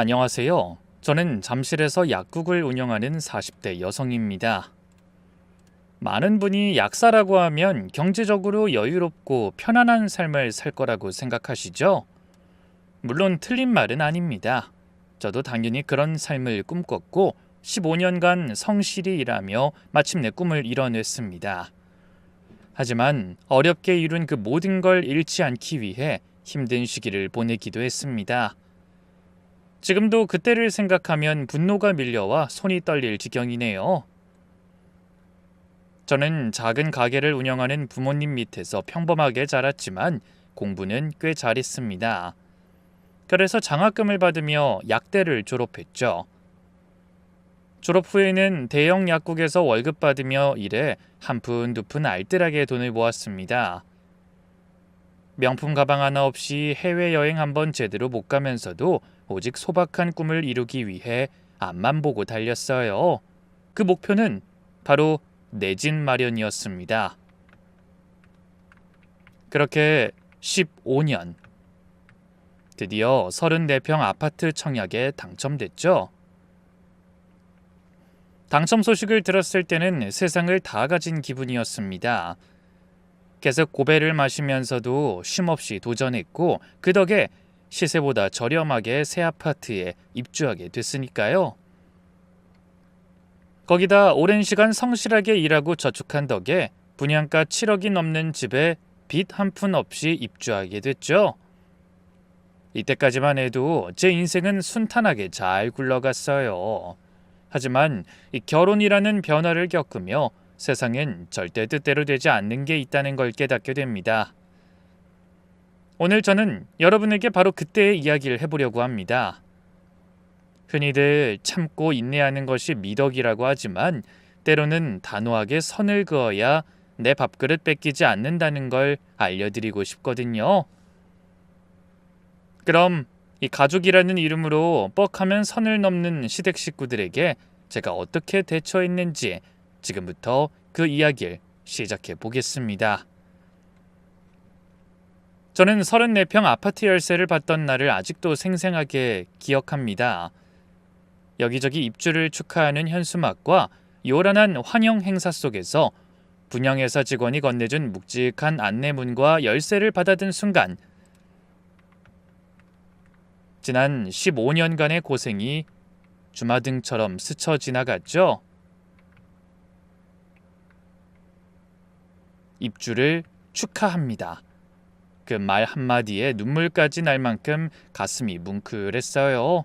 안녕하세요. 저는 잠실에서 약국을 운영하는 40대 여성입니다. 많은 분이 약사라고 하면 경제적으로 여유롭고 편안한 삶을 살 거라고 생각하시죠? 물론 틀린 말은 아닙니다. 저도 당연히 그런 삶을 꿈꿨고 15년간 성실히 일하며 마침내 꿈을 이뤄냈습니다. 하지만 어렵게 이룬 그 모든 걸 잃지 않기 위해 힘든 시기를 보내기도 했습니다. 지금도 그때를 생각하면 분노가 밀려와 손이 떨릴 지경이네요. 저는 작은 가게를 운영하는 부모님 밑에서 평범하게 자랐지만 공부는 꽤 잘했습니다. 그래서 장학금을 받으며 약대를 졸업했죠. 졸업 후에는 대형 약국에서 월급 받으며 일해 한 푼 두 푼 알뜰하게 돈을 모았습니다. 명품 가방 하나 없이 해외여행 한번 제대로 못 가면서도 오직 소박한 꿈을 이루기 위해 앞만 보고 달렸어요. 그 목표는 바로 내 집 마련이었습니다. 그렇게 15년. 드디어 34평 아파트 청약에 당첨됐죠. 당첨 소식을 들었을 때는 세상을 다 가진 기분이었습니다. 계속 고배를 마시면서도 쉼없이 도전했고 그 덕에 시세보다 저렴하게 새 아파트에 입주하게 됐으니까요. 거기다 오랜 시간 성실하게 일하고 저축한 덕에 분양가 7억이 넘는 집에 빚 한 푼 없이 입주하게 됐죠. 이때까지만 해도 제 인생은 순탄하게 잘 굴러갔어요. 하지만 이 결혼이라는 변화를 겪으며 세상엔 절대 뜻대로 되지 않는 게 있다는 걸 깨닫게 됩니다. 오늘 저는 여러분에게 바로 그때의 이야기를 해보려고 합니다. 흔히들 참고 인내하는 것이 미덕이라고 하지만 때로는 단호하게 선을 그어야 내 밥그릇 뺏기지 않는다는 걸 알려드리고 싶거든요. 그럼 이 가족이라는 이름으로 뻑하면 선을 넘는 시댁 식구들에게 제가 어떻게 대처했는지 지금부터 그 이야기를 시작해 보겠습니다. 저는 34평 아파트 열쇠를 받던 날을 아직도 생생하게 기억합니다. 여기저기 입주를 축하하는 현수막과 요란한 환영 행사 속에서 분양회사 직원이 건네준 묵직한 안내문과 열쇠를 받아든 순간 지난 15년간의 고생이 주마등처럼 스쳐 지나갔죠. 입주를 축하합니다. 그 말 한마디에 눈물까지 날 만큼 가슴이 뭉클했어요.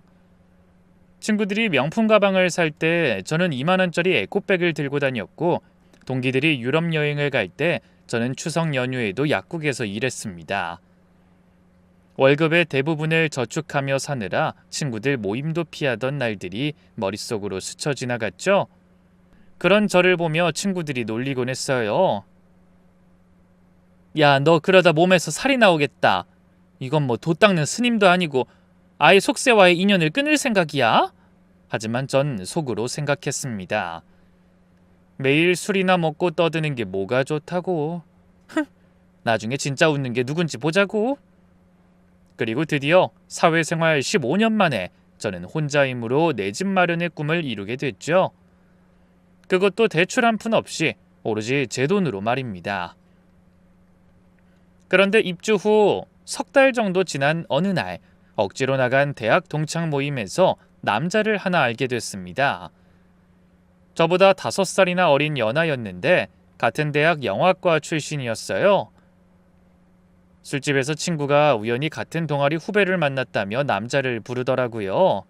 친구들이 명품 가방을 살 때 저는 2만 원짜리 에코백을 들고 다녔고 동기들이 유럽 여행을 갈 때 저는 추석 연휴에도 약국에서 일했습니다. 월급의 대부분을 저축하며 사느라 친구들 모임도 피하던 날들이 머릿속으로 스쳐 지나갔죠. 그런 저를 보며 친구들이 놀리곤 했어요. 야, 너 그러다 몸에서 살이 나오겠다. 이건 뭐 도 닦는 스님도 아니고 아예 속세와의 인연을 끊을 생각이야? 하지만 전 속으로 생각했습니다. 매일 술이나 먹고 떠드는 게 뭐가 좋다고. 나중에 진짜 웃는 게 누군지 보자고. 그리고 드디어 사회생활 15년 만에 저는 혼자 힘으로 내 집 마련의 꿈을 이루게 됐죠. 그것도 대출 한 푼 없이 오로지 제 돈으로 말입니다. 그런데 입주 후 석 달 정도 지난 어느 날 억지로 나간 대학 동창 모임에서 남자를 하나 알게 됐습니다. 저보다 5살이나 어린 연하였는데 같은 대학 영화과 출신이었어요. 술집에서 친구가 우연히 같은 동아리 후배를 만났다며 남자를 부르더라고요.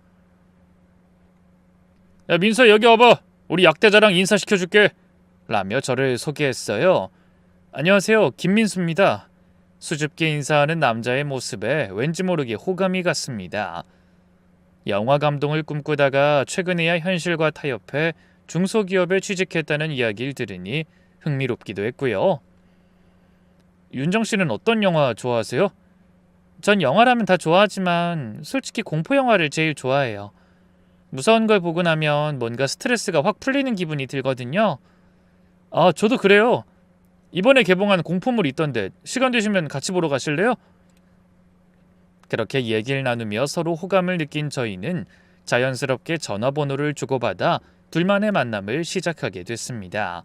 야, 민서 여기 와봐. 우리 약대자랑 인사시켜줄게. 라며 저를 소개했어요. 안녕하세요. 김민수입니다. 수줍게 인사하는 남자의 모습에 왠지 모르게 호감이 갔습니다. 영화 감독을 꿈꾸다가 최근에야 현실과 타협해 중소기업에 취직했다는 이야기를 들으니 흥미롭기도 했고요. 윤정 씨는 어떤 영화 좋아하세요? 전 영화라면 다 좋아하지만 솔직히 공포 영화를 제일 좋아해요. 무서운 걸 보고 나면 뭔가 스트레스가 확 풀리는 기분이 들거든요. 아, 저도 그래요. 이번에 개봉한 공포물이 있던데 시간 되시면 같이 보러 가실래요? 그렇게 얘기를 나누며 서로 호감을 느낀 저희는 자연스럽게 전화번호를 주고받아 둘만의 만남을 시작하게 됐습니다.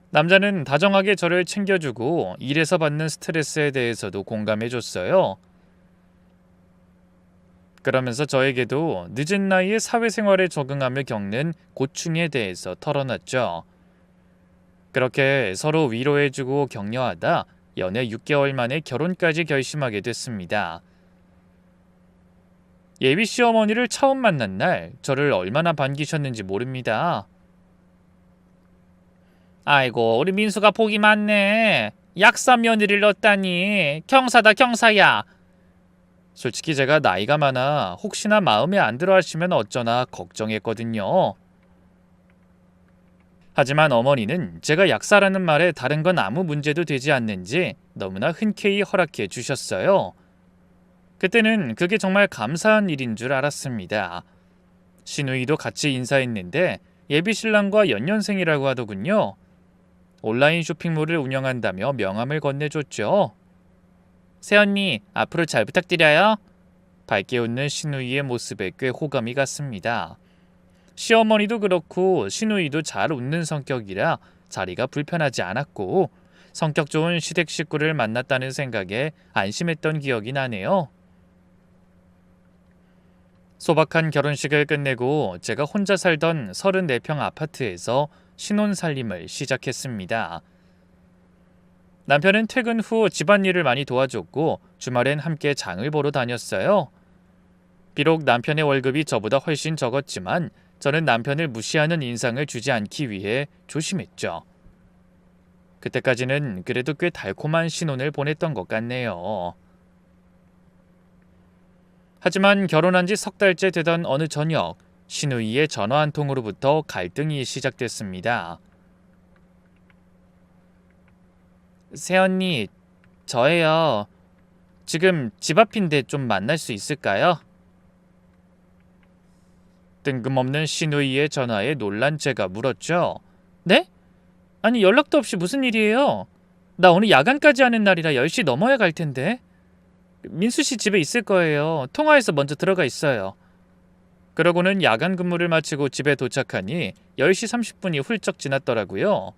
남자는 다정하게 저를 챙겨주고 일에서 받는 스트레스에 대해서도 공감해줬어요. 그러면서 저에게도 늦은 나이에 사회생활에 적응하며 겪는 고충에 대해서 털어놨죠. 그렇게 서로 위로해주고 격려하다 연애 6개월 만에 결혼까지 결심하게 됐습니다. 예비 시어머니를 처음 만난 날 저를 얼마나 반기셨는지 모릅니다. 아이고, 우리 민수가 복이 많네. 약사 며느리를 얻다니. 경사다, 경사야. 솔직히 제가 나이가 많아 혹시나 마음에 안 들어 하시면 어쩌나 걱정했거든요. 하지만 어머니는 제가 약사라는 말에 다른 건 아무 문제도 되지 않는지 너무나 흔쾌히 허락해 주셨어요. 그때는 그게 정말 감사한 일인 줄 알았습니다. 시누이도 같이 인사했는데 예비 신랑과 연년생이라고 하더군요. 온라인 쇼핑몰을 운영한다며 명함을 건네줬죠. 새언니, 앞으로 잘 부탁드려요. 밝게 웃는 시누이의 모습에 꽤 호감이 갔습니다. 시어머니도 그렇고 시누이도 잘 웃는 성격이라 자리가 불편하지 않았고 성격 좋은 시댁 식구를 만났다는 생각에 안심했던 기억이 나네요. 소박한 결혼식을 끝내고 제가 혼자 살던 34평 아파트에서 신혼살림을 시작했습니다. 남편은 퇴근 후 집안일을 많이 도와줬고 주말엔 함께 장을 보러 다녔어요. 비록 남편의 월급이 저보다 훨씬 적었지만 저는 남편을 무시하는 인상을 주지 않기 위해 조심했죠. 그때까지는 그래도 꽤 달콤한 신혼을 보냈던 것 같네요. 하지만 결혼한 지 석 달째 되던 어느 저녁, 시누이의 전화 한 통으로부터 갈등이 시작됐습니다. 새언니, 저예요. 지금 집 앞인데 좀 만날 수 있을까요? 뜬금없는 시누이의 전화에 놀란 제가 물었죠. 네? 아니 연락도 없이 무슨 일이에요? 나 오늘 야간까지 하는 날이라 10시 넘어야 갈 텐데. 민수 씨 집에 있을 거예요. 통화해서 먼저 들어가 있어요. 그러고는 야간 근무를 마치고 집에 도착하니 10시 30분이 훌쩍 지났더라고요.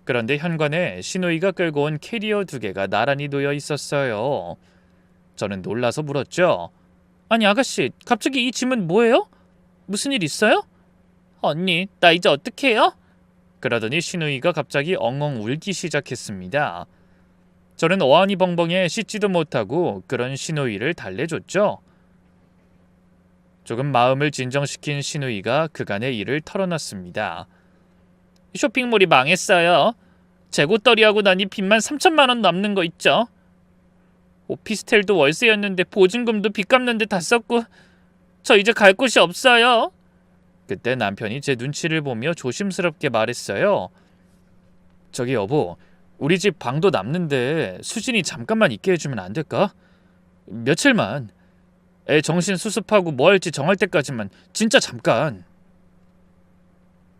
그런데 현관에 시누이가 끌고 온 캐리어 2개가 나란히 놓여 있었어요. 저는 놀라서 물었죠. 아니 아가씨, 갑자기 이 짐은 뭐예요? 무슨 일 있어요? 언니, 나 이제 어떡해요? 그러더니 시누이가 갑자기 엉엉 울기 시작했습니다. 저는 어안이 벙벙해 씻지도 못하고 그런 시누이를 달래줬죠. 조금 마음을 진정시킨 시누이가 그간의 일을 털어놨습니다. 쇼핑몰이 망했어요. 재고떨이하고 나니 빚만 3천만 원 남는 거 있죠. 오피스텔도 월세였는데 보증금도 빚 갚는데 다 썼고 저 이제 갈 곳이 없어요. 그때 남편이 제 눈치를 보며 조심스럽게 말했어요. 저기 여보, 우리 집 방도 남는데 수진이 잠깐만 있게 해주면 안 될까? 며칠만. 애 정신 수습하고 뭐 할지 정할 때까지만 진짜 잠깐.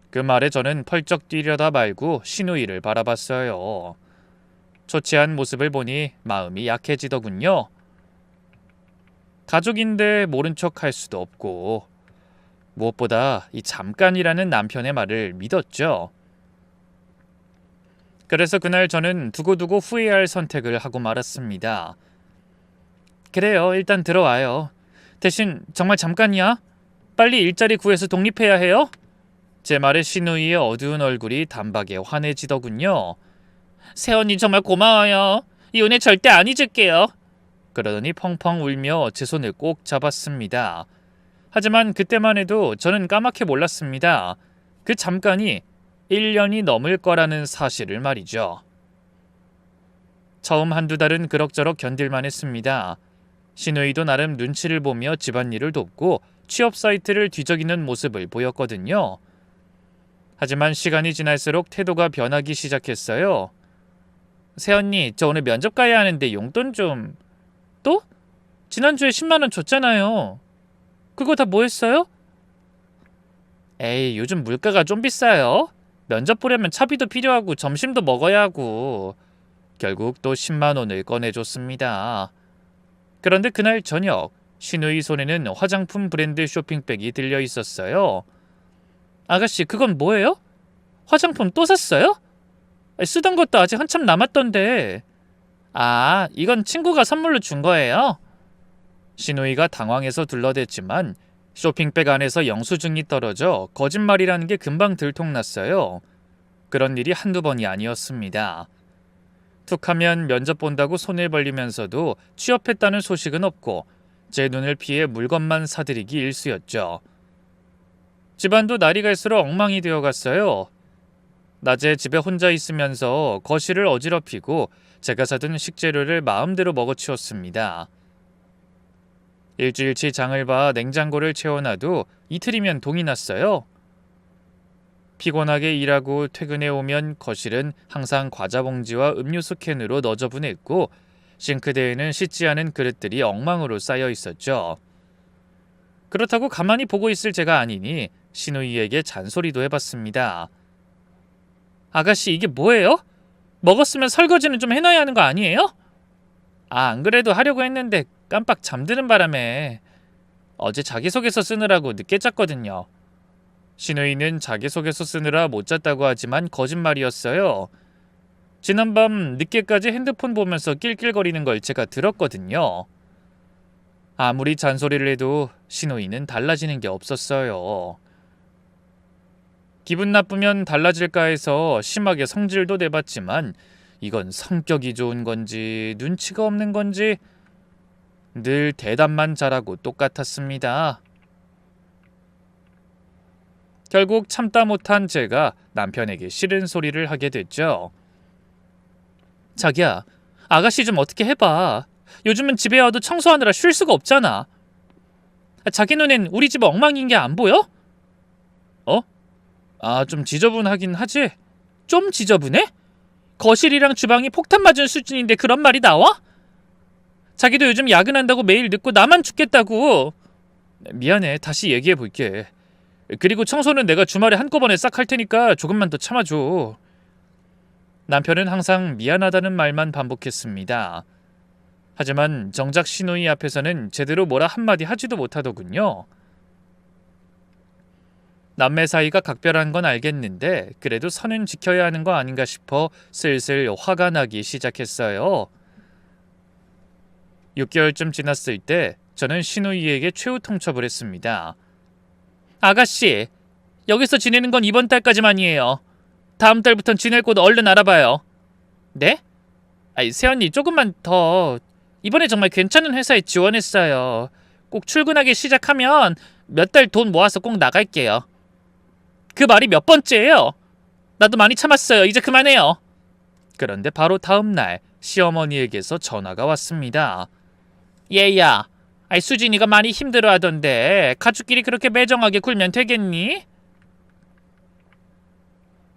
그 말에 저는 펄쩍 뛰려다 말고 시누이를 바라봤어요. 초췌한 모습을 보니 마음이 약해지더군요. 가족인데 모른 척 할 수도 없고 무엇보다 이 잠깐이라는 남편의 말을 믿었죠. 그래서 그날 저는 두고두고 후회할 선택을 하고 말았습니다. 그래요, 일단 들어와요. 대신 정말 잠깐이야? 빨리 일자리 구해서 독립해야 해요? 제 말에 시누이의 어두운 얼굴이 단박에 환해지더군요. 새언니 정말 고마워요. 이 은혜 절대 안 잊을게요. 그러더니 펑펑 울며 제 손을 꼭 잡았습니다. 하지만 그때만 해도 저는 까맣게 몰랐습니다. 그 잠깐이 1년이 넘을 거라는 사실을 말이죠. 처음 한두 달은 그럭저럭 견딜만 했습니다. 시누이도 나름 눈치를 보며 집안일을 돕고 취업 사이트를 뒤적이는 모습을 보였거든요. 하지만 시간이 지날수록 태도가 변하기 시작했어요. 새언니, 저 오늘 면접 가야 하는데 용돈 좀... 또? 지난주에 10만 원 줬잖아요. 그거 다 뭐 했어요? 에이, 요즘 물가가 좀 비싸요. 면접 보려면 차비도 필요하고 점심도 먹어야 하고. 결국 또 10만 원을 꺼내줬습니다. 그런데 그날 저녁 신우이 손에는 화장품 브랜드 쇼핑백이 들려 있었어요. 아가씨, 그건 뭐예요? 화장품 또 샀어요? 쓰던 것도 아직 한참 남았던데. 아, 이건 친구가 선물로 준 거예요? 신우이가 당황해서 둘러댔지만 쇼핑백 안에서 영수증이 떨어져 거짓말이라는 게 금방 들통났어요. 그런 일이 한두 번이 아니었습니다. 툭하면 면접 본다고 손을 벌리면서도 취업했다는 소식은 없고 제 눈을 피해 물건만 사들이기 일쑤였죠. 집안도 날이 갈수록 엉망이 되어갔어요. 낮에 집에 혼자 있으면서 거실을 어지럽히고 제가 사둔 식재료를 마음대로 먹어치웠습니다. 일주일치 장을 봐 냉장고를 채워놔도 이틀이면 동이 났어요. 피곤하게 일하고 퇴근해 오면 거실은 항상 과자 봉지와 음료수 캔으로 너저분했고 싱크대에는 씻지 않은 그릇들이 엉망으로 쌓여 있었죠. 그렇다고 가만히 보고 있을 제가 아니니 신우이에게 잔소리도 해봤습니다. 아가씨, 이게 뭐예요? 먹었으면 설거지는 좀 해놔야 하는 거 아니에요? 아, 안 그래도 하려고 했는데 깜빡 잠드는 바람에 어제 자기소개서 쓰느라고 늦게 잤거든요. 신우이는 자기소개서 쓰느라 못 잤다고 하지만 거짓말이었어요. 지난밤 늦게까지 핸드폰 보면서 낄낄거리는 걸 제가 들었거든요. 아무리 잔소리를 해도 신우이는 달라지는 게 없었어요. 기분 나쁘면 달라질까 해서 심하게 성질도 내봤지만 이건 성격이 좋은 건지 눈치가 없는 건지 늘 대답만 잘하고 똑같았습니다. 결국 참다 못한 제가 남편에게 싫은 소리를 하게 됐죠. 자기야, 아가씨 좀 어떻게 해봐. 요즘은 집에 와도 청소하느라 쉴 수가 없잖아. 자기 눈엔 우리 집 엉망인 게 안 보여? 어? 아, 좀 지저분하긴 하지? 좀 지저분해? 거실이랑 주방이 폭탄 맞은 수준인데 그런 말이 나와? 자기도 요즘 야근한다고 매일 늦고 나만 죽겠다고. 미안해, 다시 얘기해 볼게. 그리고 청소는 내가 주말에 한꺼번에 싹 할 테니까 조금만 더 참아줘. 남편은 항상 미안하다는 말만 반복했습니다. 하지만 정작 신우이 앞에서는 제대로 뭐라 한마디 하지도 못하더군요. 남매 사이가 각별한 건 알겠는데 그래도 선은 지켜야 하는 거 아닌가 싶어 슬슬 화가 나기 시작했어요. 6개월쯤 지났을 때 저는 신우이에게 최후 통첩을 했습니다. 아가씨, 여기서 지내는 건 이번 달까지만이에요. 다음 달부턴 지낼 곳 얼른 알아봐요. 네? 아이, 새언니 조금만 더. 이번에 정말 괜찮은 회사에 지원했어요. 꼭 출근하기 시작하면 몇 달 돈 모아서 꼭 나갈게요. 그 말이 몇 번째예요? 나도 많이 참았어요. 이제 그만해요. 그런데 바로 다음 날 시어머니에게서 전화가 왔습니다. 얘야, 수진이가 많이 힘들어하던데 가족끼리 그렇게 매정하게 굴면 되겠니?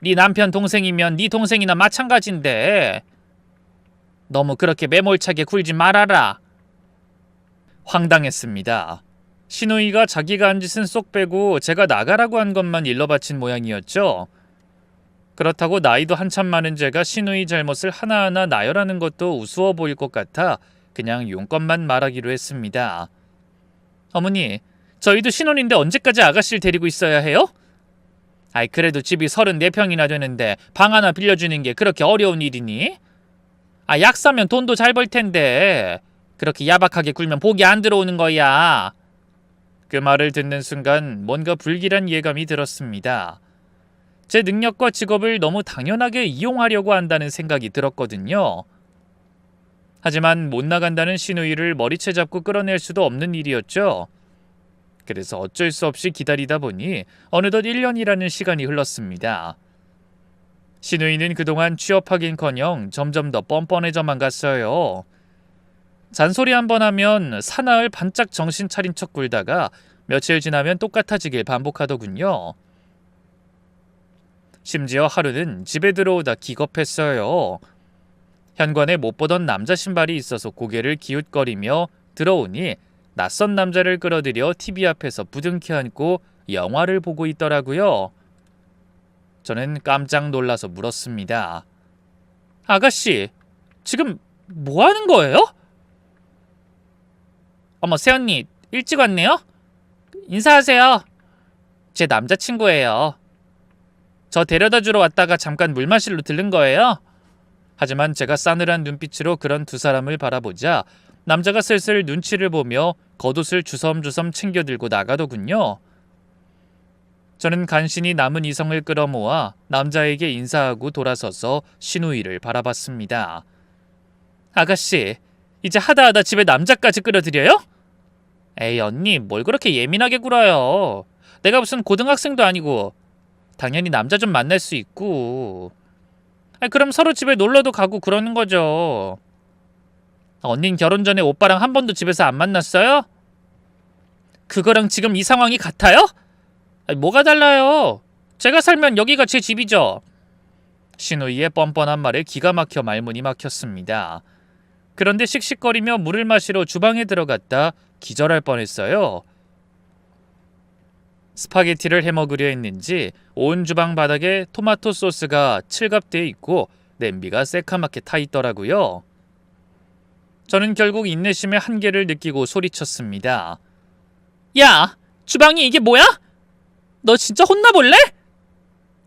네 남편 동생이면 네 동생이나 마찬가지인데 너무 그렇게 매몰차게 굴지 말아라. 황당했습니다. 신우이가 자기가 한 짓은 쏙 빼고 제가 나가라고 한 것만 일러바친 모양이었죠. 그렇다고 나이도 한참 많은 제가 신우이 잘못을 하나하나 나열하는 것도 우스워 보일 것 같아 그냥 용건만 말하기로 했습니다. 어머니, 저희도 신혼인데 언제까지 아가씨를 데리고 있어야 해요? 아이, 그래도 집이 34평이나 되는데 방 하나 빌려주는 게 그렇게 어려운 일이니? 아, 약 사면 돈도 잘 벌 텐데 그렇게 야박하게 굴면 복이 안 들어오는 거야. 그 말을 듣는 순간 뭔가 불길한 예감이 들었습니다. 제 능력과 직업을 너무 당연하게 이용하려고 한다는 생각이 들었거든요. 하지만 못 나간다는 신우이를 머리채 잡고 끌어낼 수도 없는 일이었죠. 그래서 어쩔 수 없이 기다리다 보니 어느덧 1년이라는 시간이 흘렀습니다. 신우이는 그동안 취업하긴커녕 점점 더 뻔뻔해져만 갔어요. 잔소리 한번 하면 사나흘 반짝 정신 차린 척 굴다가 며칠 지나면 똑같아지길 반복하더군요. 심지어 하루는 집에 들어오다 기겁했어요. 현관에 못 보던 남자 신발이 있어서 고개를 기웃거리며 들어오니 낯선 남자를 끌어들여 TV 앞에서 부둥켜 안고 영화를 보고 있더라고요. 저는 깜짝 놀라서 물었습니다. 아가씨, 지금 뭐 하는 거예요? 어머, 새언니 일찍 왔네요? 인사하세요. 제 남자친구예요. 저 데려다 주러 왔다가 잠깐 물 마시러 들른 거예요. 하지만 제가 싸늘한 눈빛으로 그런 두 사람을 바라보자 남자가 슬슬 눈치를 보며 겉옷을 주섬주섬 챙겨들고 나가더군요. 저는 간신히 남은 이성을 끌어모아 남자에게 인사하고 돌아서서 신우이를 바라봤습니다. 아가씨, 이제 하다하다 집에 남자까지 끌어들여요? 에이, 언니, 뭘 그렇게 예민하게 굴어요. 내가 무슨 고등학생도 아니고. 당연히 남자 좀 만날 수 있고. 그럼 서로 집에 놀러도 가고 그러는 거죠. 언닌 결혼 전에 오빠랑 한 번도 집에서 안 만났어요? 그거랑 지금 이 상황이 같아요? 뭐가 달라요? 제가 살면 여기가 제 집이죠. 신우이의 뻔뻔한 말에 기가 막혀 말문이 막혔습니다. 그런데 씩씩거리며 물을 마시러 주방에 들어갔다 기절할 뻔했어요. 스파게티를 해먹으려 했는지 온 주방 바닥에 토마토 소스가 칠갑되어 있고 냄비가 새카맣게 타 있더라고요. 저는 결국 인내심의 한계를 느끼고 소리쳤습니다. 야! 주방이 이게 뭐야? 너 진짜 혼나볼래?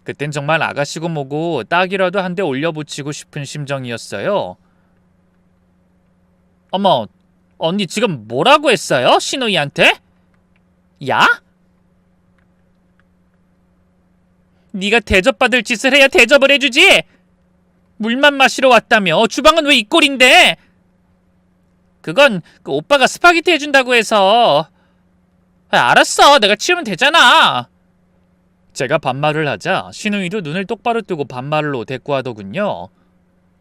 그땐 정말 아가씨고 뭐고 딱이라도 한 대 올려붙이고 싶은 심정이었어요. 어머, 언니 지금 뭐라고 했어요? 신우이한테? 야? 네가 대접받을 짓을 해야 대접을 해주지! 물만 마시러 왔다며 주방은 왜 이 꼴인데? 그건 그 오빠가 스파게티 해준다고 해서. 알았어, 내가 치우면 되잖아. 제가 반말을 하자 신우이도 눈을 똑바로 뜨고 반말로 대꾸하더군요.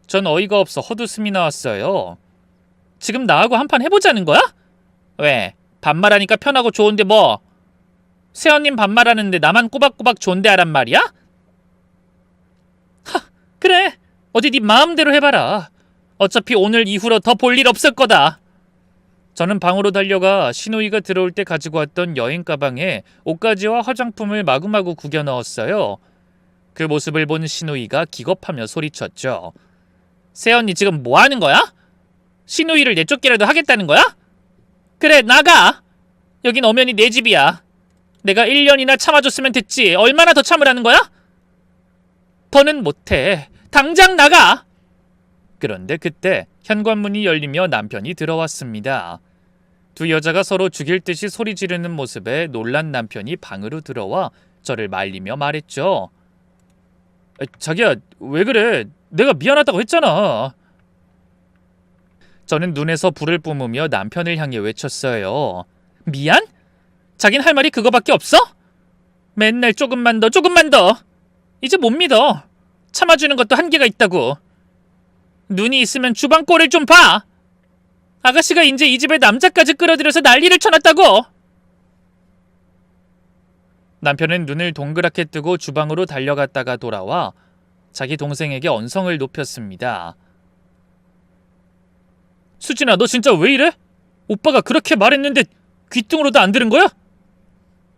전 어이가 없어 헛웃음이 나왔어요. 지금 나하고 한판 해보자는 거야? 왜? 반말하니까 편하고 좋은데 뭐? 새언님 반말하는데 나만 꼬박꼬박 존대하란 말이야? 하, 그래. 어디 네 마음대로 해봐라. 어차피 오늘 이후로 더 볼 일 없을 거다. 저는 방으로 달려가 신우이가 들어올 때 가지고 왔던 여행 가방에 옷가지와 화장품을 마구마구 구겨 넣었어요. 그 모습을 본 신우이가 기겁하며 소리쳤죠. 새언니 지금 뭐 하는 거야? 신우이를 내쫓기라도 하겠다는 거야? 그래, 나가. 여긴 엄연히 내 집이야. 내가 1년이나 참아줬으면 됐지. 얼마나 더 참으라는 거야? 더는 못해. 당장 나가. 그런데 그때 현관문이 열리며 남편이 들어왔습니다. 두 여자가 서로 죽일 듯이 소리 지르는 모습에 놀란 남편이 방으로 들어와 저를 말리며 말했죠. 자기야, 왜 그래? 내가 미안하다고 했잖아. 저는 눈에서 불을 뿜으며 남편을 향해 외쳤어요. 미안? 자긴 할 말이 그거밖에 없어? 맨날 조금만 더, 조금만 더. 이제 못 믿어. 참아주는 것도 한계가 있다고. 눈이 있으면 주방 꼴을 좀 봐. 아가씨가 이제 이 집에 남자까지 끌어들여서 난리를 쳐놨다고. 남편은 눈을 동그랗게 뜨고 주방으로 달려갔다가 돌아와 자기 동생에게 언성을 높였습니다. 수진아, 너 진짜 왜 이래? 오빠가 그렇게 말했는데 귀뚱으로도 안 들은 거야?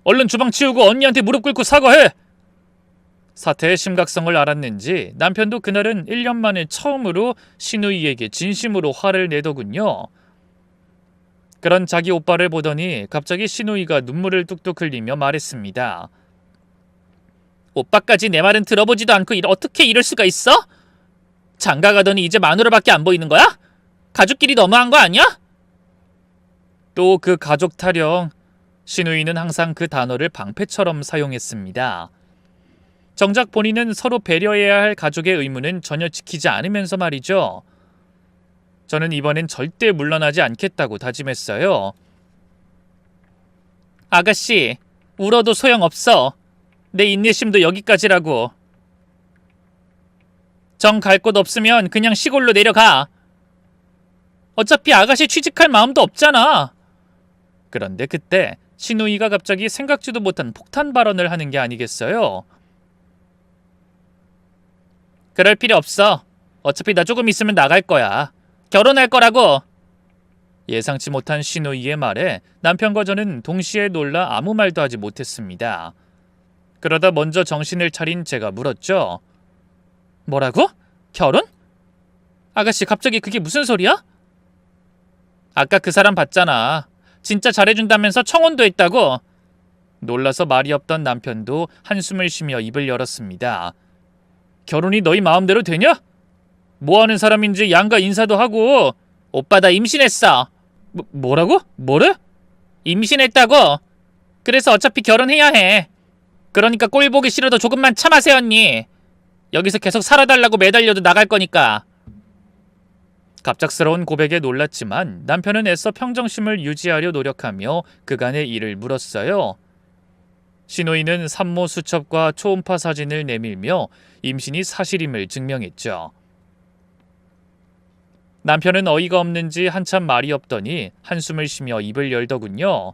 얼른 주방 치우고 언니한테 무릎 꿇고 사과해. 사태의 심각성을 알았는지 남편도 그날은 1년 만에 처음으로 신우이에게 진심으로 화를 내더군요. 그런 자기 오빠를 보더니 갑자기 신우이가 눈물을 뚝뚝 흘리며 말했습니다. 오빠까지 내 말은 들어보지도 않고 어떻게 이럴 수가 있어? 장가 가더니 이제 마누라밖에 안 보이는 거야? 가족끼리 너무한 거 아니야? 또 그 가족 타령. 신우이는 항상 그 단어를 방패처럼 사용했습니다. 정작 본인은 서로 배려해야 할 가족의 의무는 전혀 지키지 않으면서 말이죠. 저는 이번엔 절대 물러나지 않겠다고 다짐했어요. 아가씨, 울어도 소용없어. 내 인내심도 여기까지라고. 정 갈 곳 없으면 그냥 시골로 내려가. 어차피 아가씨 취직할 마음도 없잖아. 그런데 그때 신우이가 갑자기 생각지도 못한 폭탄 발언을 하는 게 아니겠어요? 그럴 필요 없어. 어차피 나 조금 있으면 나갈 거야. 결혼할 거라고. 예상치 못한 신우이의 말에 남편과 저는 동시에 놀라 아무 말도 하지 못했습니다. 그러다 먼저 정신을 차린 제가 물었죠. 뭐라고? 결혼? 아가씨, 갑자기 그게 무슨 소리야? 아까 그 사람 봤잖아. 진짜 잘해준다면서 청혼도 했다고. 놀라서 말이 없던 남편도 한숨을 쉬며 입을 열었습니다. 결혼이 너희 마음대로 되냐? 뭐하는 사람인지 양가 인사도 하고. 오빠 나 임신했어. 뭐라고? 뭐래? 임신했다고. 그래서 어차피 결혼해야 해. 그러니까 꼴 보기 싫어도 조금만 참아세요 언니. 여기서 계속 살아달라고 매달려도 나갈 거니까. 갑작스러운 고백에 놀랐지만 남편은 애써 평정심을 유지하려 노력하며 그간의 일을 물었어요. 신우이는 산모 수첩과 초음파 사진을 내밀며 임신이 사실임을 증명했죠. 남편은 어이가 없는지 한참 말이 없더니 한숨을 쉬며 입을 열더군요.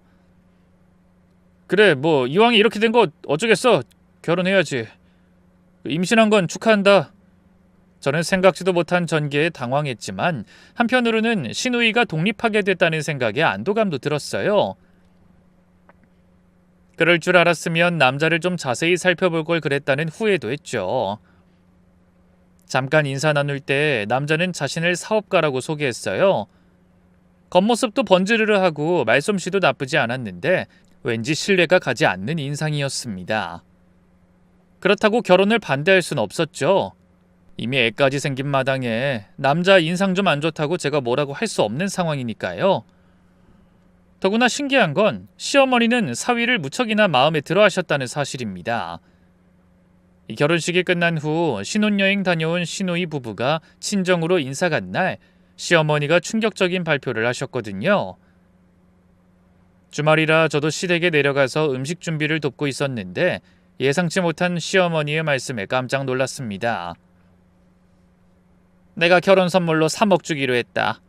그래, 뭐 이왕에 이렇게 된 거 어쩌겠어. 결혼해야지. 임신한 건 축하한다. 저는 생각지도 못한 전개에 당황했지만 한편으로는 신우이가 독립하게 됐다는 생각에 안도감도 들었어요. 그럴 줄 알았으면 남자를 좀 자세히 살펴볼 걸 그랬다는 후회도 했죠. 잠깐 인사 나눌 때 남자는 자신을 사업가라고 소개했어요. 겉모습도 번지르르하고 말솜씨도 나쁘지 않았는데 왠지 신뢰가 가지 않는 인상이었습니다. 그렇다고 결혼을 반대할 순 없었죠. 이미 애까지 생긴 마당에 남자 인상 좀 안 좋다고 제가 뭐라고 할 수 없는 상황이니까요. 더구나 신기한 건 시어머니는 사위를 무척이나 마음에 들어 하셨다는 사실입니다. 이 결혼식이 끝난 후 신혼여행 다녀온 신우이 부부가 친정으로 인사 간 날 시어머니가 충격적인 발표를 하셨거든요. 주말이라 저도 시댁에 내려가서 음식 준비를 돕고 있었는데 예상치 못한 시어머니의 말씀에 깜짝 놀랐습니다. 내가 결혼 선물로 3억 주기로 했다.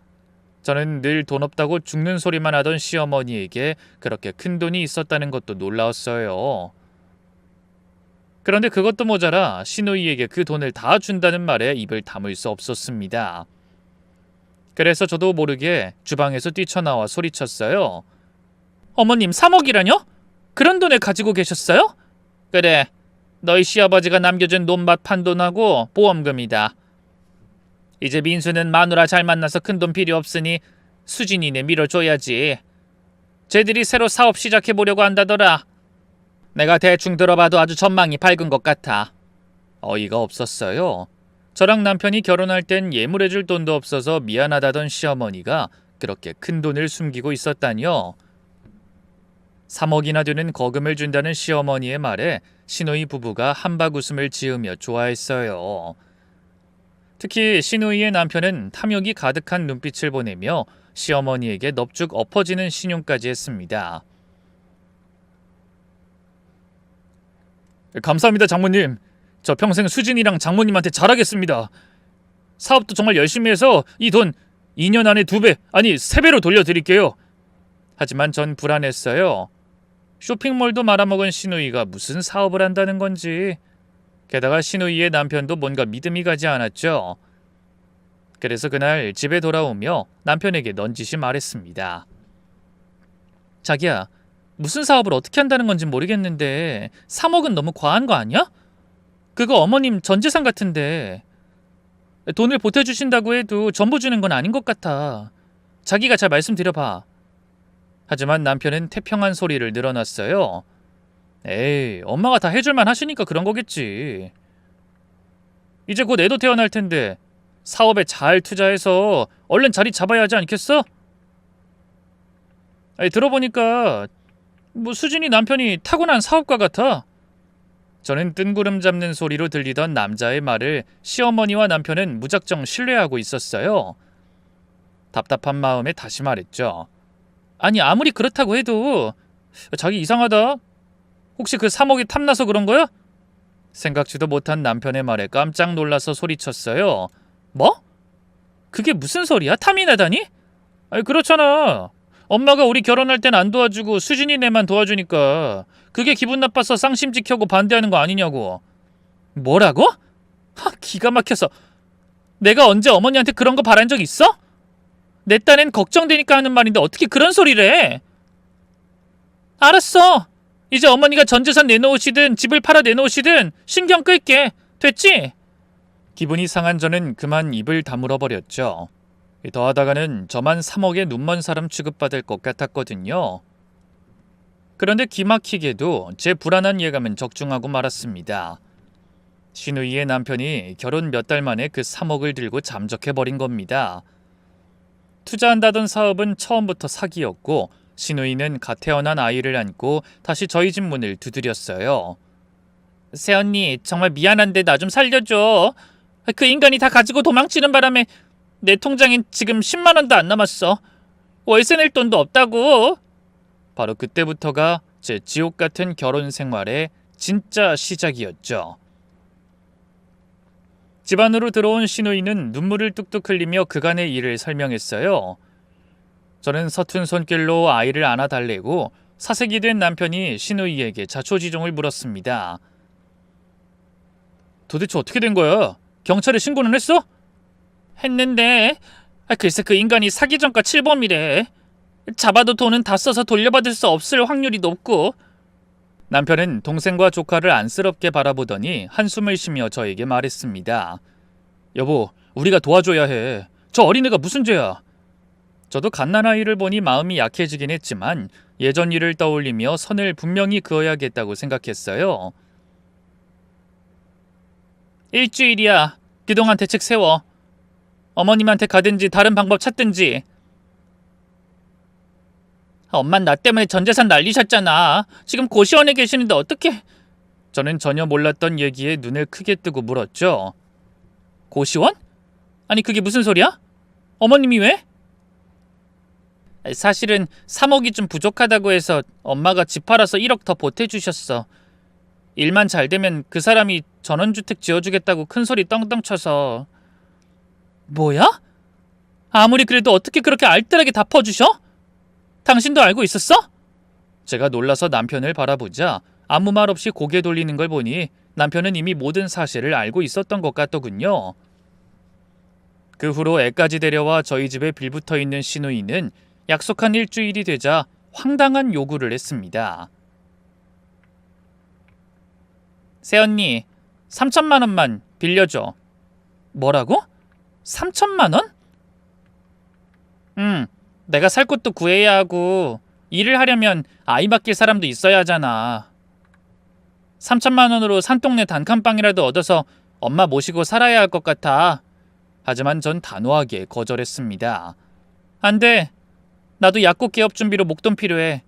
저는 늘 돈 없다고 죽는 소리만 하던 시어머니에게 그렇게 큰 돈이 있었다는 것도 놀라웠어요. 그런데 그것도 모자라 신우이에게 그 돈을 다 준다는 말에 입을 다물 수 없었습니다. 그래서 저도 모르게 주방에서 뛰쳐나와 소리쳤어요. 어머님 3억이라뇨? 그런 돈을 가지고 계셨어요? 그래, 너희 시아버지가 남겨준 논밭 판돈하고 보험금이다. 이제 민수는 마누라 잘 만나서 큰돈 필요 없으니 수진이네 밀어줘야지. 쟤들이 새로 사업 시작해보려고 한다더라. 내가 대충 들어봐도 아주 전망이 밝은 것 같아. 어이가 없었어요. 저랑 남편이 결혼할 땐 예물해줄 돈도 없어서 미안하다던 시어머니가 그렇게 큰 돈을 숨기고 있었다니요. 3억이나 되는 거금을 준다는 시어머니의 말에 신우이 부부가 한박 웃음을 지으며 좋아했어요. 특히 신우이의 남편은 탐욕이 가득한 눈빛을 보내며 시어머니에게 넙죽 엎어지는 신용까지 했습니다. 감사합니다, 장모님. 저 평생 수진이랑 장모님한테 잘하겠습니다. 사업도 정말 열심히 해서 이 돈 2년 안에 2배, 아니 3배로 돌려드릴게요. 하지만 전 불안했어요. 쇼핑몰도 말아먹은 신우이가 무슨 사업을 한다는 건지. 게다가 신우이의 남편도 뭔가 믿음이 가지 않았죠. 그래서 그날 집에 돌아오며 남편에게 넌지시 말했습니다. 자기야, 무슨 사업을 어떻게 한다는 건지 모르겠는데 3억은 너무 과한 거 아니야? 그거 어머님 전 재산 같은데. 돈을 보태주신다고 해도 전부 주는 건 아닌 것 같아. 자기가 잘 말씀드려봐. 하지만 남편은 태평한 소리를 늘어놨어요. 에이, 엄마가 다 해줄만 하시니까 그런 거겠지. 이제 곧 애도 태어날 텐데 사업에 잘 투자해서 얼른 자리 잡아야 하지 않겠어? 아니, 들어보니까 뭐 수진이 남편이 타고난 사업가 같아. 저는 뜬구름 잡는 소리로 들리던 남자의 말을 시어머니와 남편은 무작정 신뢰하고 있었어요. 답답한 마음에 다시 말했죠. 아니, 아무리 그렇다고 해도 자기 이상하다. 혹시 그 3억이 탐나서 그런 거야? 생각지도 못한 남편의 말에 깜짝 놀라서 소리쳤어요. 뭐? 그게 무슨 소리야? 탐이 나다니? 아니, 그렇잖아. 엄마가 우리 결혼할 땐 안 도와주고 수진이네만 도와주니까 그게 기분 나빠서 쌍심지 켜고 반대하는 거 아니냐고. 뭐라고? 기가 막혀서. 내가 언제 어머니한테 그런 거 바란 적 있어? 내 딴엔 걱정되니까 하는 말인데 어떻게 그런 소리를 해? 알았어. 이제 어머니가 전 재산 내놓으시든 집을 팔아 내놓으시든 신경 끌게. 됐지? 기분이 상한 저는 그만 입을 다물어 버렸죠. 더하다가는 저만 3억의 눈먼 사람 취급받을 것 같았거든요. 그런데 기막히게도 제 불안한 예감은 적중하고 말았습니다. 신우이의 남편이 결혼 몇 달 만에 그 3억을 들고 잠적해버린 겁니다. 투자한다던 사업은 처음부터 사기였고 신우이는 갓 태어난 아이를 안고 다시 저희 집 문을 두드렸어요. 새언니, 정말 미안한데 나 좀 살려줘. 그 인간이 다 가지고 도망치는 바람에 내 통장엔 지금 10만 원도 안 남았어. 월세 낼 돈도 없다고. 바로 그때부터가 제 지옥 같은 결혼 생활의 진짜 시작이었죠. 집 안으로 들어온 신우이는 눈물을 뚝뚝 흘리며 그간의 일을 설명했어요. 저는 서툰 손길로 아이를 안아달래고 사색이 된 남편이 신우이에게 자초지종을 물었습니다. 도대체 어떻게 된 거야? 경찰에 신고는 했어? 했는데 글쎄 그 인간이 사기 전과 7범이래. 잡아도 돈은 다 써서 돌려받을 수 없을 확률이 높고. 남편은 동생과 조카를 안쓰럽게 바라보더니 한숨을 쉬며 저에게 말했습니다. 여보, 우리가 도와줘야 해. 저 어린애가 무슨 죄야? 저도 갓난아이를 보니 마음이 약해지긴 했지만 예전 일을 떠올리며 선을 분명히 그어야겠다고 생각했어요. 일주일이야. 그동안 대책 세워. 어머님한테 가든지 다른 방법 찾든지. 엄만 나 때문에 전 재산 날리셨잖아. 지금 고시원에 계시는데 어떡해? 저는 전혀 몰랐던 얘기에 눈을 크게 뜨고 물었죠. 고시원? 아니 그게 무슨 소리야? 어머님이 왜? 사실은 3억이 좀 부족하다고 해서 엄마가 집 팔아서 1억 더 보태주셨어. 일만 잘 되면 그 사람이 전원주택 지어주겠다고 큰소리 떵떵 쳐서. 뭐야? 아무리 그래도 어떻게 그렇게 알뜰하게 다 퍼주셔? 당신도 알고 있었어? 제가 놀라서 남편을 바라보자 아무 말 없이 고개 돌리는 걸 보니 남편은 이미 모든 사실을 알고 있었던 것 같더군요. 그 후로 애까지 데려와 저희 집에 빌붙어 있는 신우이는 약속한 일주일이 되자 황당한 요구를 했습니다. 새언니, 3천만 원만 빌려줘. 뭐라고? 3천만 원? 내가 살 곳도 구해야 하고 일을 하려면 아이 맡길 사람도 있어야 하잖아. 3천만 원으로 산동네 단칸방이라도 얻어서 엄마 모시고 살아야 할 것 같아. 하지만 전 단호하게 거절했습니다. 안 돼. 나도 약국 개업 준비로 목돈 필요해.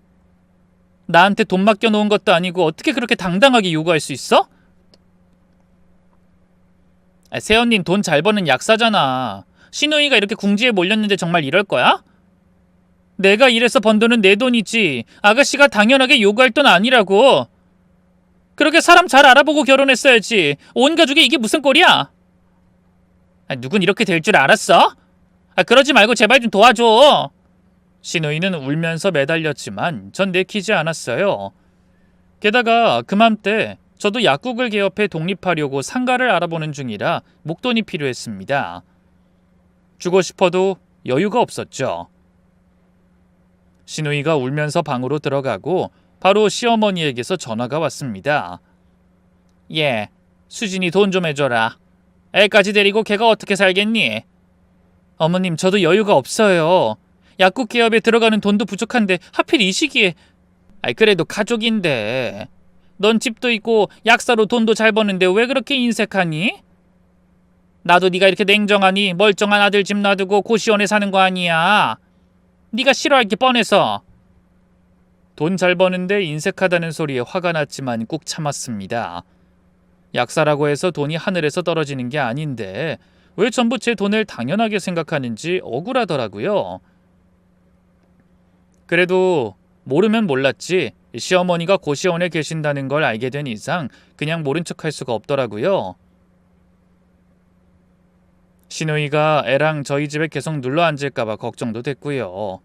나한테 돈 맡겨놓은 것도 아니고 어떻게 그렇게 당당하게 요구할 수 있어? 새언닌 돈 잘 버는 약사잖아. 신우이가 이렇게 궁지에 몰렸는데 정말 이럴 거야? 내가 일해서 번 돈은 내 돈이지 아가씨가 당연하게 요구할 돈 아니라고. 그렇게 사람 잘 알아보고 결혼했어야지. 온 가족이 이게 무슨 꼴이야? 누군 이렇게 될 줄 알았어? 그러지 말고 제발 좀 도와줘. 신우이는 울면서 매달렸지만 전 내키지 않았어요. 게다가 그맘때 저도 약국을 개업해 독립하려고 상가를 알아보는 중이라 목돈이 필요했습니다. 주고 싶어도 여유가 없었죠. 신우이가 울면서 방으로 들어가고 바로 시어머니에게서 전화가 왔습니다. 예, 수진이 돈 좀 해줘라. 애까지 데리고 걔가 어떻게 살겠니? 어머님, 저도 여유가 없어요. 약국 개업에 들어가는 돈도 부족한데 하필 이 시기에. 그래도 가족인데. 넌 집도 있고 약사로 돈도 잘 버는데 왜 그렇게 인색하니? 나도 네가 이렇게 냉정하니 멀쩡한 아들 집 놔두고 고시원에 사는 거 아니야. 네가 싫어할 게 뻔해서. 돈 잘 버는데 인색하다는 소리에 화가 났지만 꾹 참았습니다. 약사라고 해서 돈이 하늘에서 떨어지는 게 아닌데 왜 전부 제 돈을 당연하게 생각하는지 억울하더라고요. 그래도 모르면 몰랐지 시어머니가 고시원에 계신다는 걸 알게 된 이상 그냥 모른 척할 수가 없더라고요. 신우이가 애랑 저희 집에 계속 눌러 앉을까봐 걱정도 됐고요.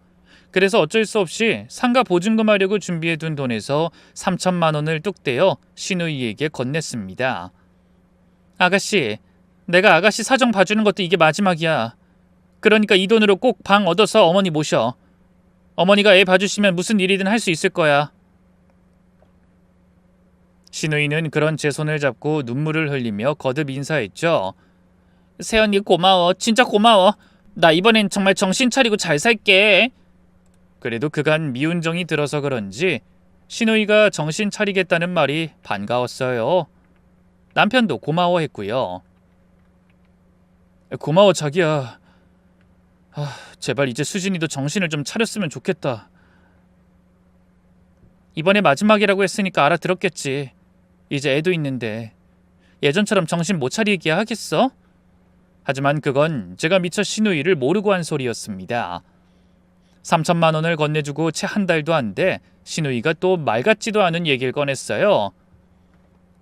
그래서 어쩔 수 없이 상가 보증금 하려고 준비해둔 돈에서 3천만 원을 뚝 떼어 신우이에게 건넸습니다. 아가씨, 내가 아가씨 사정 봐주는 것도 이게 마지막이야. 그러니까 이 돈으로 꼭 방 얻어서 어머니 모셔. 어머니가 애 봐주시면 무슨 일이든 할 수 있을 거야. 신우이는 그런 제 손을 잡고 눈물을 흘리며 거듭 인사했죠. 새언니 고마워. 진짜 고마워. 나 이번엔 정말 정신 차리고 잘 살게. 그래도 그간 미운정이 들어서 그런지 신우이가 정신 차리겠다는 말이 반가웠어요. 남편도 고마워했고요. 고마워 자기야. 제발 이제 수진이도 정신을 좀 차렸으면 좋겠다. 이번에 마지막이라고 했으니까 알아들었겠지. 이제 애도 있는데 예전처럼 정신 못 차리게 하겠어? 하지만 그건 제가 미처 신우이를 모르고 한 소리였습니다. 3천만 원을 건네주고 채 한 달도 안 돼 신우이가 또 말 같지도 않은 얘기를 꺼냈어요.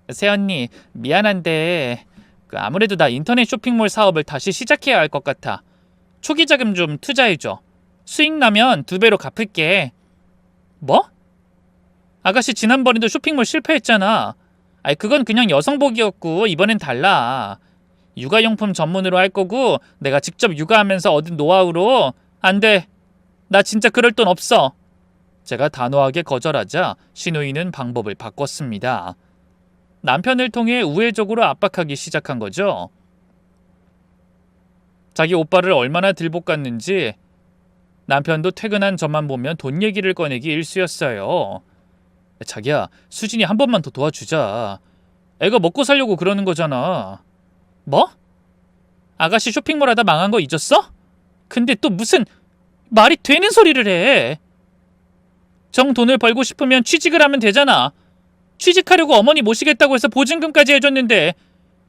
새언니 미안한데 아무래도 나 인터넷 쇼핑몰 사업을 다시 시작해야 할 것 같아. 초기 자금 좀 투자해줘. 수익 나면 2배로 갚을게. 뭐? 아가씨 지난번에도 쇼핑몰 실패했잖아. 그건 그냥 여성복이었고 이번엔 달라. 육아용품 전문으로 할 거고 내가 직접 육아하면서 얻은 노하우로. 안 돼. 나 진짜 그럴 돈 없어. 제가 단호하게 거절하자 신우이는 방법을 바꿨습니다. 남편을 통해 우회적으로 압박하기 시작한 거죠. 자기 오빠를 얼마나 들볶았는지 남편도 퇴근한 저만 보면 돈 얘기를 꺼내기 일쑤였어요. 자기야, 수진이 한 번만 더 도와주자. 애가 먹고 살려고 그러는 거잖아. 뭐? 아가씨 쇼핑몰 하다 망한 거 잊었어? 근데 또 무슨 말이 되는 소리를 해. 정 돈을 벌고 싶으면 취직을 하면 되잖아. 취직하려고 어머니 모시겠다고 해서 보증금까지 해줬는데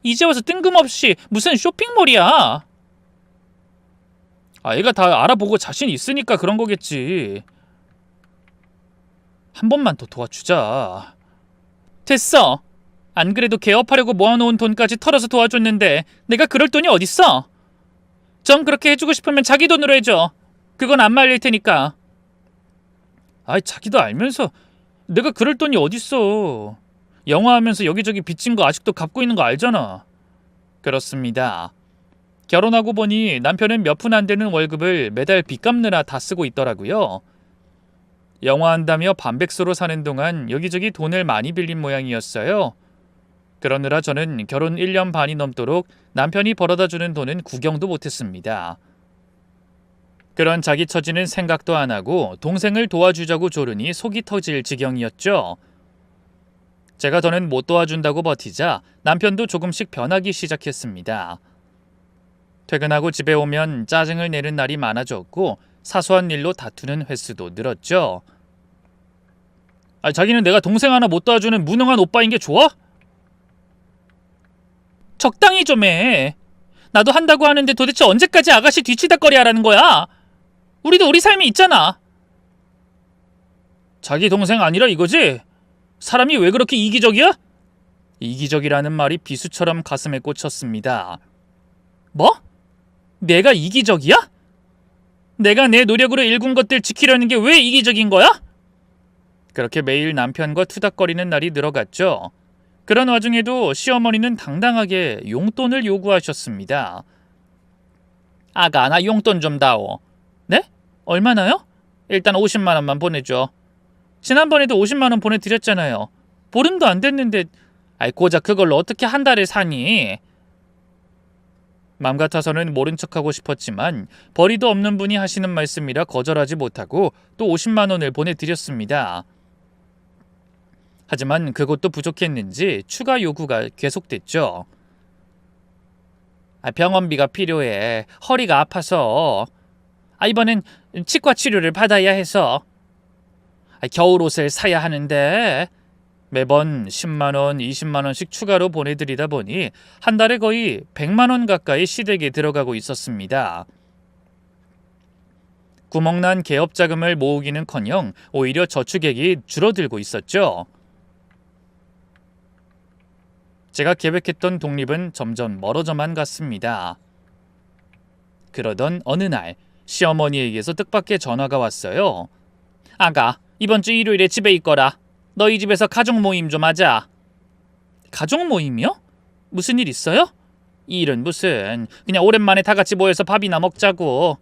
이제 와서 뜬금없이 무슨 쇼핑몰이야. 애가 다 알아보고 자신 있으니까 그런 거겠지. 한 번만 더 도와주자. 됐어. 안 그래도 개업하려고 모아놓은 돈까지 털어서 도와줬는데 내가 그럴 돈이 어딨어? 정 그렇게 해주고 싶으면 자기 돈으로 해줘. 그건 안 말릴 테니까. 자기도 알면서 내가 그럴 돈이 어딨어. 영화 하면서 여기저기 빚진 거 아직도 갚고 있는 거 알잖아. 그렇습니다. 결혼하고 보니 남편은 몇 푼 안 되는 월급을 매달 빚 갚느라 다 쓰고 있더라고요. 영화 한다며 반백수로 사는 동안 여기저기 돈을 많이 빌린 모양이었어요. 그러느라 저는 결혼 1년 반이 넘도록 남편이 벌어다 주는 돈은 구경도 못했습니다. 그런 자기 처지는 생각도 안 하고 동생을 도와주자고 조르니 속이 터질 지경이었죠. 제가 더는 못 도와준다고 버티자 남편도 조금씩 변하기 시작했습니다. 퇴근하고 집에 오면 짜증을 내는 날이 많아졌고 사소한 일로 다투는 횟수도 늘었죠. 자기는 내가 동생 하나 못 도와주는 무능한 오빠인 게 좋아? 적당히 좀 해. 나도 한다고 하는데 도대체 언제까지 아가씨 뒤치다꺼리 하라는 거야? 우리도 우리 삶이 있잖아. 자기 동생 아니라 이거지? 사람이 왜 그렇게 이기적이야? 이기적이라는 말이 비수처럼 가슴에 꽂혔습니다. 뭐? 내가 이기적이야? 내가 내 노력으로 일군 것들 지키려는 게 왜 이기적인 거야? 그렇게 매일 남편과 투닥거리는 날이 늘어갔죠. 그런 와중에도 시어머니는 당당하게 용돈을 요구하셨습니다. 아가, 나 용돈 좀 다오. 네? 얼마나요? 일단 50만 원만 보내줘. 지난번에도 50만 원 보내드렸잖아요. 보름도 안 됐는데 고작 그걸로 어떻게 한 달을 사니? 맘 같아서는 모른 척하고 싶었지만 벌이도 없는 분이 하시는 말씀이라 거절하지 못하고 또 50만 원을 보내드렸습니다. 하지만 그것도 부족했는지 추가 요구가 계속됐죠. 병원비가 필요해. 허리가 아파서. 이번엔 치과 치료를 받아야 해서. 겨울옷을 사야 하는데. 매번 10만 원, 20만 원씩 추가로 보내드리다 보니 한 달에 거의 100만 원 가까이 시댁에 들어가고 있었습니다. 구멍난 개업 자금을 모으기는커녕 오히려 저축액이 줄어들고 있었죠. 제가 계획했던 독립은 점점 멀어져만 갔습니다. 그러던 어느 날 시어머니에게서 뜻밖의 전화가 왔어요. 아가, 이번 주 일요일에 집에 있거라. 너희 집에서 가족 모임 좀 하자. 가족 모임이요? 무슨 일 있어요? 일은 무슨, 그냥 오랜만에 다 같이 모여서 밥이나 먹자고.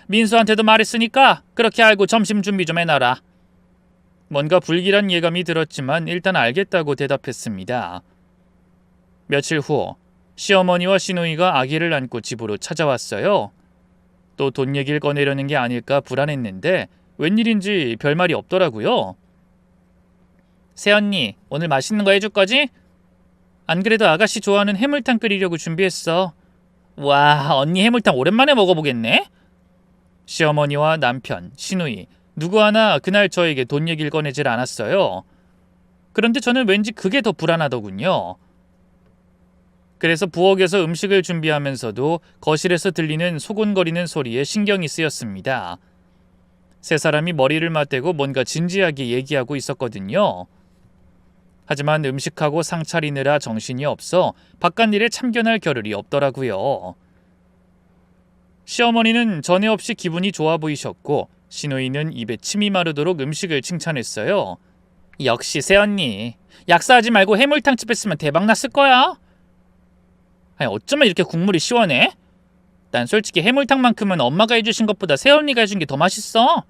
민수한테도 말했으니까 그렇게 알고 점심 준비 좀 해놔라. 뭔가 불길한 예감이 들었지만 일단 알겠다고 대답했습니다. 며칠 후 시어머니와 시누이가 아기를 안고 집으로 찾아왔어요. 또 돈 얘기를 꺼내려는 게 아닐까 불안했는데 웬일인지 별말이 없더라고요. 새언니, 오늘 맛있는 거 해줄 거지? 안 그래도 아가씨 좋아하는 해물탕 끓이려고 준비했어. 와, 언니 해물탕 오랜만에 먹어보겠네? 시어머니와 남편, 시누이 누구 하나 그날 저에게 돈 얘기를 꺼내질 않았어요. 그런데 저는 왠지 그게 더 불안하더군요. 그래서 부엌에서 음식을 준비하면서도 거실에서 들리는 소곤거리는 소리에 신경이 쓰였습니다. 세 사람이 머리를 맞대고 뭔가 진지하게 얘기하고 있었거든요. 하지만 음식하고 상 차리느라 정신이 없어 바깥일에 참견할 겨를이 없더라고요. 시어머니는 전에 없이 기분이 좋아 보이셨고 시누이는 입에 침이 마르도록 음식을 칭찬했어요. 역시 새언니, 약사하지 말고 해물탕집 했으면 대박 났을 거야. 아니, 어쩌면 이렇게 국물이 시원해? 난 솔직히 해물탕만큼은 엄마가 해주신 것보다 새언니가 해준 게 더 맛있어.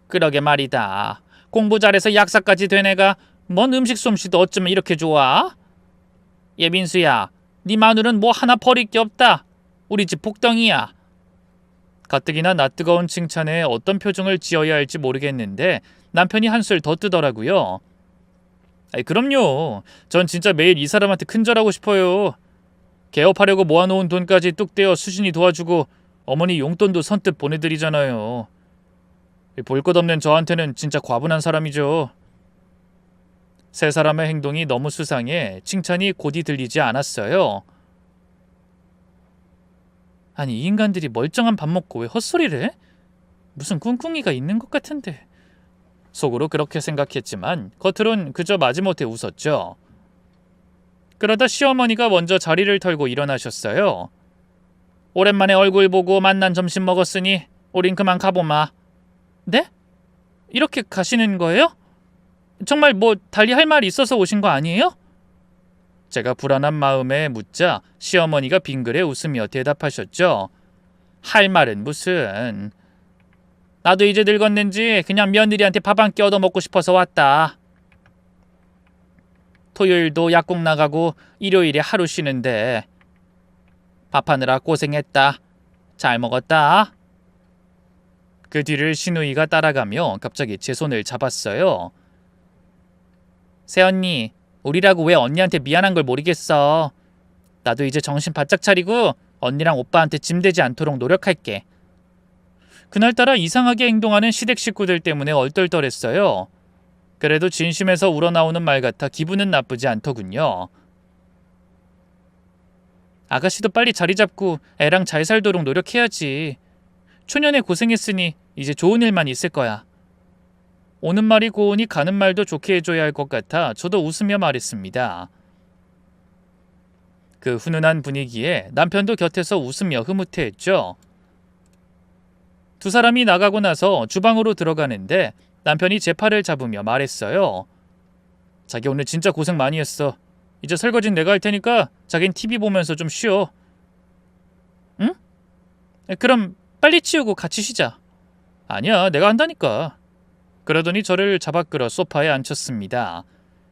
그러게 말이다. 공부 잘해서 약사까지 된 애가 뭔 음식 솜씨도 어쩌면 이렇게 좋아? 예빈수야, 네 마누는 뭐 하나 버릴 게 없다. 우리 집 복덩이야. 가뜩이나 낯뜨거운 칭찬에 어떤 표정을 지어야 할지 모르겠는데 남편이 한술 더 뜨더라고요. 아이, 그럼요. 전 진짜 매일 이 사람한테 큰절하고 싶어요. 개업하려고 모아놓은 돈까지 뚝 떼어 수신이 도와주고 어머니 용돈도 선뜻 보내드리잖아요. 볼 것 없는 저한테는 진짜 과분한 사람이죠. 세 사람의 행동이 너무 수상해 칭찬이 곧이 들리지 않았어요. 아니, 이 인간들이 멀쩡한 밥 먹고 왜 헛소리를 해? 무슨 꿍꿍이가 있는 것 같은데. 속으로 그렇게 생각했지만 겉으론 그저 마지못해 웃었죠. 그러다 시어머니가 먼저 자리를 털고 일어나셨어요. 오랜만에 얼굴 보고 만난 점심 먹었으니 우린 그만 가보마. 네? 이렇게 가시는 거예요? 정말 뭐 달리 할 말이 있어서 오신 거 아니에요? 제가 불안한 마음에 묻자 시어머니가 빙그레 웃으며 대답하셨죠. 할 말은 무슨. 나도 이제 늙었는지 그냥 며느리한테 밥 한 끼 얻어먹고 싶어서 왔다. 토요일도 약국 나가고 일요일에 하루 쉬는데 밥하느라 고생했다. 잘 먹었다. 그 뒤를 시누이가 따라가며 갑자기 제 손을 잡았어요. 새언니, 우리라고 왜 언니한테 미안한 걸 모르겠어. 나도 이제 정신 바짝 차리고 언니랑 오빠한테 짐되지 않도록 노력할게. 그날따라 이상하게 행동하는 시댁 식구들 때문에 얼떨떨했어요. 그래도 진심에서 우러나오는 말 같아 기분은 나쁘지 않더군요. 아가씨도 빨리 자리 잡고 애랑 잘 살도록 노력해야지. 초년에 고생했으니 이제 좋은 일만 있을 거야. 오는 말이 고우니 가는 말도 좋게 해줘야 할 것 같아 저도 웃으며 말했습니다. 그 훈훈한 분위기에 남편도 곁에서 웃으며 흐뭇해했죠. 두 사람이 나가고 나서 주방으로 들어가는데 남편이 제 팔을 잡으며 말했어요. 자기 오늘 진짜 고생 많이 했어. 이제 설거지는 내가 할 테니까 자긴 TV 보면서 좀 쉬어. 응? 그럼 빨리 치우고 같이 쉬자. 아니야, 내가 한다니까. 그러더니 저를 잡아 끌어 소파에 앉혔습니다.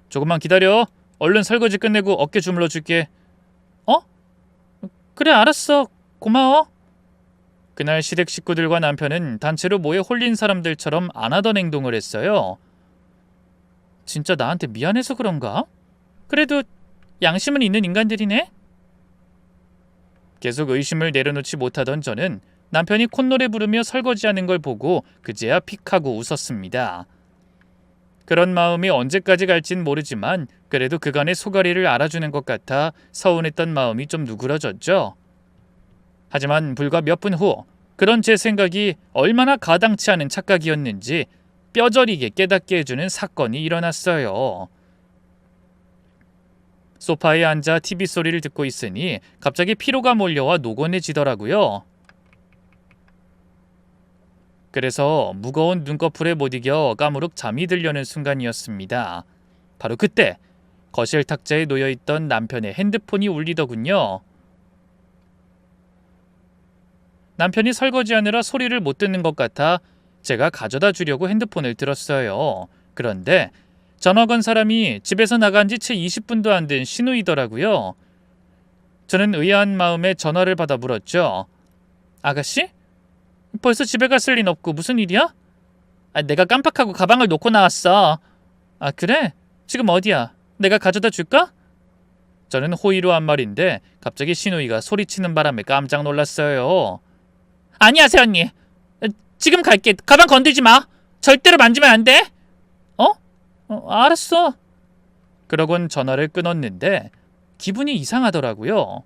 조금만 기다려. 얼른 설거지 끝내고 어깨 주물러 줄게. 어? 그래, 알았어. 고마워. 그날 시댁 식구들과 남편은 단체로 모여 홀린 사람들처럼 안 하던 행동을 했어요. 진짜 나한테 미안해서 그런가? 그래도 양심은 있는 인간들이네? 계속 의심을 내려놓지 못하던 저는 남편이 콧노래 부르며 설거지하는 걸 보고 그제야 픽하고 웃었습니다. 그런 마음이 언제까지 갈진 모르지만 그래도 그간의 소가리를 알아주는 것 같아 서운했던 마음이 좀 누그러졌죠. 하지만 불과 몇 분 후 그런 제 생각이 얼마나 가당치 않은 착각이었는지 뼈저리게 깨닫게 해주는 사건이 일어났어요. 소파에 앉아 TV 소리를 듣고 있으니 갑자기 피로가 몰려와 노곤해지더라고요. 그래서 무거운 눈꺼풀에 못 이겨 까무룩 잠이 들려는 순간이었습니다. 바로 그때 거실 탁자에 놓여있던 남편의 핸드폰이 울리더군요. 남편이 설거지하느라 소리를 못 듣는 것 같아 제가 가져다 주려고 핸드폰을 들었어요. 그런데 전화 건 사람이 집에서 나간 지 채 20분도 안 된 시누이더라고요. 저는 의아한 마음에 전화를 받아 물었죠. 아가씨? 벌써 집에 갔을 린 없고 무슨 일이야? 내가 깜빡하고 가방을 놓고 나왔어. 아, 그래? 지금 어디야? 내가 가져다 줄까? 저는 호의로 한 말인데 갑자기 신우이가 소리치는 바람에 깜짝 놀랐어요. 아니야, 새언니. 지금 갈게. 가방 건들지 마. 절대로 만지면 안 돼. 알았어. 그러곤 전화를 끊었는데 기분이 이상하더라고요.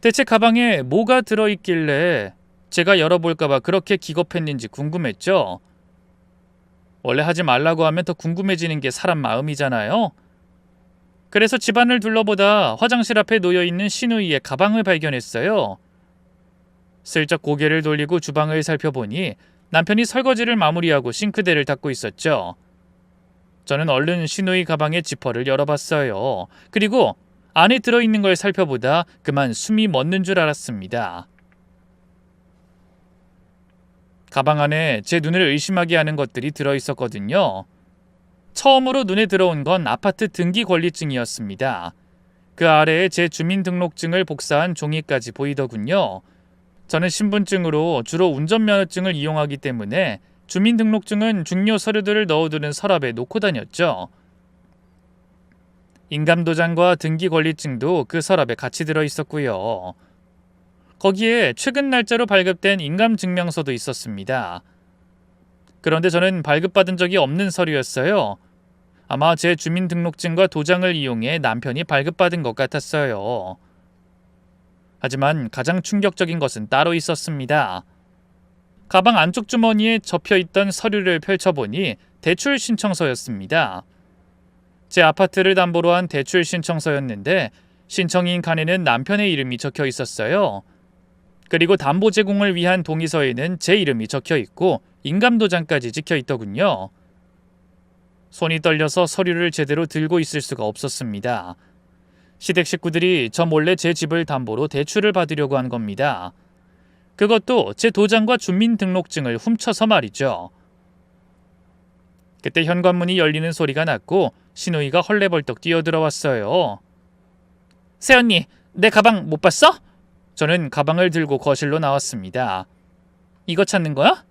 대체 가방에 뭐가 들어있길래 제가 열어볼까봐 그렇게 기겁했는지 궁금했죠. 원래 하지 말라고 하면 더 궁금해지는 게 사람 마음이잖아요. 그래서 집안을 둘러보다 화장실 앞에 놓여있는 신우이의 가방을 발견했어요. 슬쩍 고개를 돌리고 주방을 살펴보니 남편이 설거지를 마무리하고 싱크대를 닦고 있었죠. 저는 얼른 신우이 가방의 지퍼를 열어봤어요. 그리고 안에 들어있는 걸 살펴보다 그만 숨이 멎는 줄 알았습니다. 가방 안에 제 눈을 의심하게 하는 것들이 들어있었거든요. 처음으로 눈에 들어온 건 아파트 등기 권리증이었습니다. 그 아래에 제 주민등록증을 복사한 종이까지 보이더군요. 저는 신분증으로 주로 운전면허증을 이용하기 때문에 주민등록증은 중요 서류들을 넣어두는 서랍에 놓고 다녔죠. 인감도장과 등기권리증도 그 서랍에 같이 들어있었고요. 거기에 최근 날짜로 발급된 인감증명서도 있었습니다. 그런데 저는 발급받은 적이 없는 서류였어요. 아마 제 주민등록증과 도장을 이용해 남편이 발급받은 것 같았어요. 하지만 가장 충격적인 것은 따로 있었습니다. 가방 안쪽 주머니에 접혀있던 서류를 펼쳐보니 대출 신청서였습니다. 제 아파트를 담보로 한 대출 신청서였는데 신청인 칸에는 남편의 이름이 적혀 있었어요. 그리고 담보 제공을 위한 동의서에는 제 이름이 적혀 있고 인감도장까지 찍혀 있더군요. 손이 떨려서 서류를 제대로 들고 있을 수가 없었습니다. 시댁 식구들이 저 몰래 제 집을 담보로 대출을 받으려고 한 겁니다. 그것도 제 도장과 주민등록증을 훔쳐서 말이죠. 그때 현관문이 열리는 소리가 났고 신우이가 헐레벌떡 뛰어들어왔어요. 새언니, 내 가방 못 봤어? 저는 가방을 들고 거실로 나왔습니다. 이거 찾는 거야?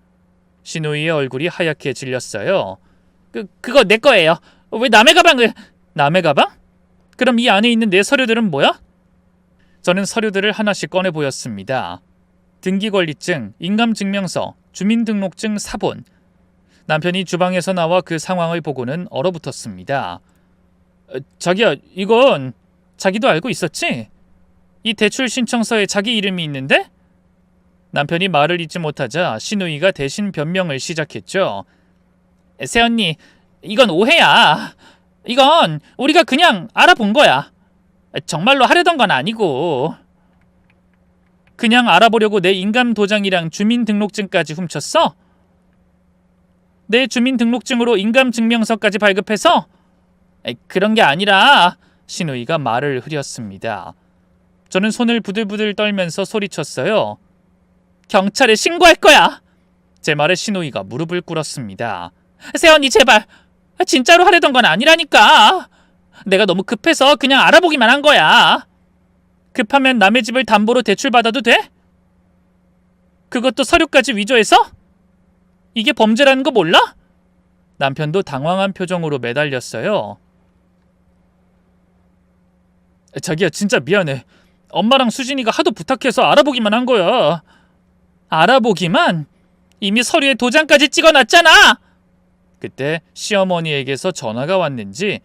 신우이의 얼굴이 하얗게 질렸어요. 그거 내 거예요. 왜 남의 가방을... 남의 가방? 그럼 이 안에 있는 내 서류들은 뭐야? 저는 서류들을 하나씩 꺼내 보였습니다. 등기권리증, 인감증명서, 주민등록증 사본. 남편이 주방에서 나와 그 상황을 보고는 얼어붙었습니다. 자기야, 이건 자기도 알고 있었지? 이 대출 신청서에 자기 이름이 있는데? 남편이 말을 잇지 못하자 신우이가 대신 변명을 시작했죠. 새언니, 이건 오해야. 이건 우리가 그냥 알아본 거야. 정말로 하려던 건 아니고. 그냥 알아보려고 내 인감도장이랑 주민등록증까지 훔쳤어? 내 주민등록증으로 인감증명서까지 발급해서? 그런 게 아니라 신우이가 말을 흐렸습니다. 저는 손을 부들부들 떨면서 소리쳤어요. 경찰에 신고할 거야. 제 말에 신우이가 무릎을 꿇었습니다. 새언니 제발. 진짜로 하려던 건 아니라니까. 내가 너무 급해서 그냥 알아보기만 한 거야. 급하면 남의 집을 담보로 대출받아도 돼? 그것도 서류까지 위조해서? 이게 범죄라는 거 몰라? 남편도 당황한 표정으로 매달렸어요. 자기야, 진짜 미안해. 엄마랑 수진이가 하도 부탁해서 알아보기만 한 거야. 알아보기만? 이미 서류에 도장까지 찍어놨잖아. 그때 시어머니에게서 전화가 왔는지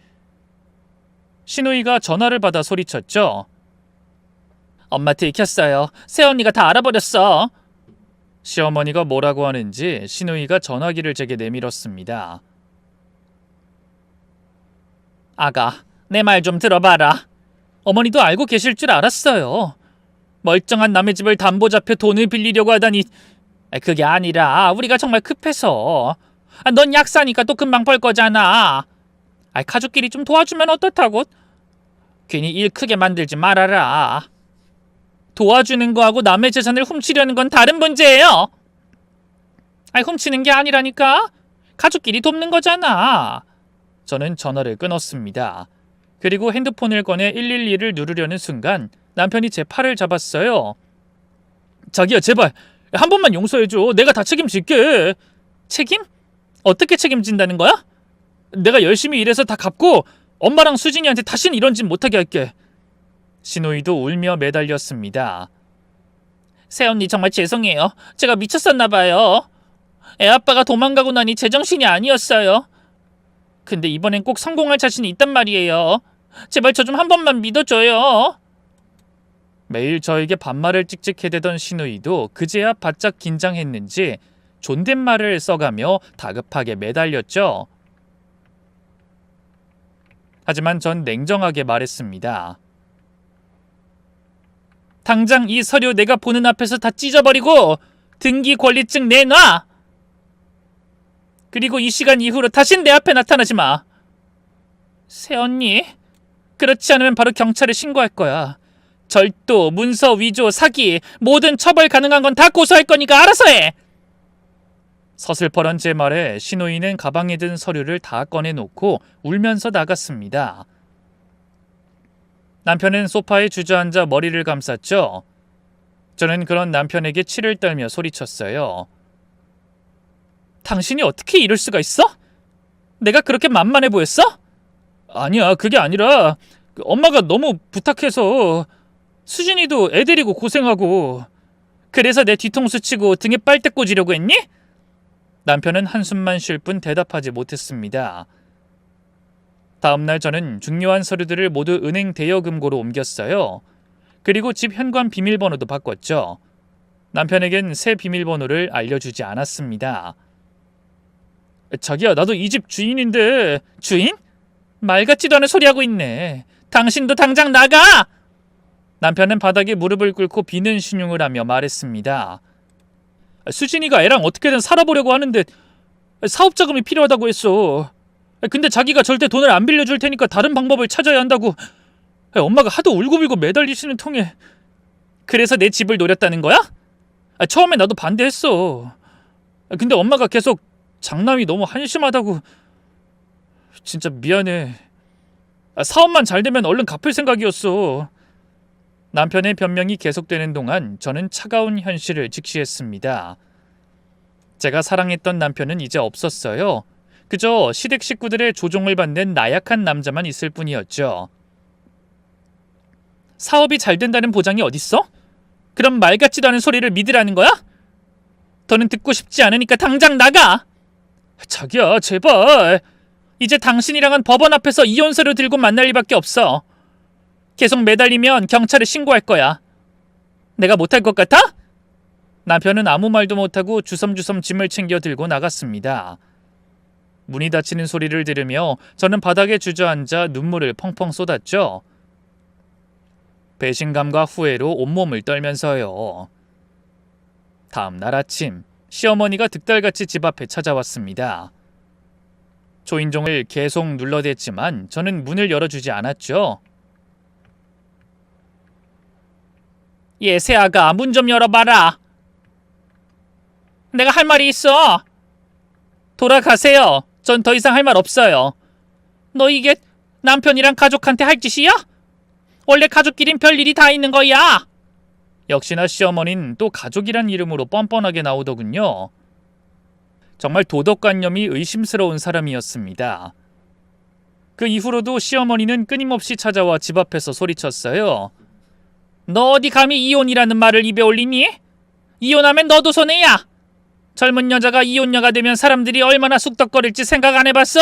신우이가 전화를 받아 소리쳤죠. 엄마 들켰어요. 새언니가 다 알아버렸어. 시어머니가 뭐라고 하는지 신우이가 전화기를 제게 내밀었습니다. 아가, 내 말 좀 들어봐라. 어머니도 알고 계실 줄 알았어요. 멀쩡한 남의 집을 담보 잡혀 돈을 빌리려고 하다니. 그게 아니라 우리가 정말 급해서. 넌 약사니까 또 금방 벌 거잖아. 가족끼리 좀 도와주면 어떻다고? 괜히 일 크게 만들지 말아라. 도와주는 거하고 남의 재산을 훔치려는 건 다른 문제예요. 훔치는 게 아니라니까. 가족끼리 돕는 거잖아. 저는 전화를 끊었습니다. 그리고 핸드폰을 꺼내 112를 누르려는 순간 남편이 제 팔을 잡았어요. 자기야, 제발 한 번만 용서해줘. 내가 다 책임질게. 책임? 어떻게 책임진다는 거야? 내가 열심히 일해서 다 갚고 엄마랑 수진이한테 다시는 이런 짓 못하게 할게. 신호이도 울며 매달렸습니다. 새언니 정말 죄송해요. 제가 미쳤었나 봐요. 애아빠가 도망가고 나니 제정신이 아니었어요. 근데 이번엔 꼭 성공할 자신이 있단 말이에요. 제발 저 좀 한 번만 믿어줘요. 매일 저에게 반말을 찍찍해대던 신우이도 그제야 바짝 긴장했는지 존댓말을 써가며 다급하게 매달렸죠. 하지만 전 냉정하게 말했습니다. 당장 이 서류 내가 보는 앞에서 다 찢어버리고 등기 권리증 내놔! 그리고 이 시간 이후로 다신 내 앞에 나타나지 마. 새언니, 그렇지 않으면 바로 경찰에 신고할 거야. 절도, 문서 위조, 사기, 모든 처벌 가능한 건 다 고소할 거니까 알아서 해. 서슬퍼런 제 말에 신우이는 가방에 든 서류를 다 꺼내놓고 울면서 나갔습니다. 남편은 소파에 주저앉아 머리를 감쌌죠. 저는 그런 남편에게 치를 떨며 소리쳤어요. 당신이 어떻게 이럴 수가 있어? 내가 그렇게 만만해 보였어? 아니야, 그게 아니라 엄마가 너무 부탁해서. 수진이도 애 데리고 고생하고 그래서 내 뒤통수 치고 등에 빨대 꽂으려고 했니? 남편은 한숨만 쉴 뿐 대답하지 못했습니다. 다음날 저는 중요한 서류들을 모두 은행 대여금고로 옮겼어요. 그리고 집 현관 비밀번호도 바꿨죠. 남편에겐 새 비밀번호를 알려주지 않았습니다. 자기야, 나도 이 집 주인인데. 주인? 말 같지도 않은 소리 하고 있네. 당신도 당장 나가! 남편은 바닥에 무릎을 꿇고 비는 신용을 하며 말했습니다. 수진이가 애랑 어떻게든 살아보려고 하는데 사업자금이 필요하다고 했어. 근데 자기가 절대 돈을 안 빌려줄 테니까 다른 방법을 찾아야 한다고 엄마가 하도 울고불고 매달리시는 통에. 그래서 내 집을 노렸다는 거야? 처음에 나도 반대했어. 근데 엄마가 계속 장남이 너무 한심하다고. 진짜 미안해. 사업만 잘 되면 얼른 갚을 생각이었어. 남편의 변명이 계속되는 동안 저는 차가운 현실을 직시했습니다. 제가 사랑했던 남편은 이제 없었어요. 그저 시댁 식구들의 조종을 받는 나약한 남자만 있을 뿐이었죠. 사업이 잘 된다는 보장이 어딨어? 그럼 말 같지도 않은 소리를 믿으라는 거야? 더는 듣고 싶지 않으니까 당장 나가! 자기야, 제발. 이제 당신이랑은 법원 앞에서 이혼서류 들고 만날 일밖에 없어. 계속 매달리면 경찰에 신고할 거야. 내가 못할 것 같아? 남편은 아무 말도 못하고 주섬주섬 짐을 챙겨 들고 나갔습니다. 문이 닫히는 소리를 들으며 저는 바닥에 주저앉아 눈물을 펑펑 쏟았죠. 배신감과 후회로 온몸을 떨면서요. 다음 날 아침, 시어머니가 득달같이 집 앞에 찾아왔습니다. 초인종을 계속 눌러댔지만 저는 문을 열어주지 않았죠. 예, 새아가 문 좀 열어봐라. 내가 할 말이 있어. 돌아가세요. 전 더 이상 할 말 없어요. 너 이게 남편이랑 가족한테 할 짓이야? 원래 가족끼린 별일이 다 있는 거야. 역시나 시어머니는 또 가족이란 이름으로 뻔뻔하게 나오더군요. 정말 도덕관념이 의심스러운 사람이었습니다. 그 이후로도 시어머니는 끊임없이 찾아와 집 앞에서 소리쳤어요. 너 어디 감히 이혼이라는 말을 입에 올리니? 이혼하면 너도 손해야. 젊은 여자가 이혼녀가 되면 사람들이 얼마나 쑥덕거릴지 생각 안 해봤어?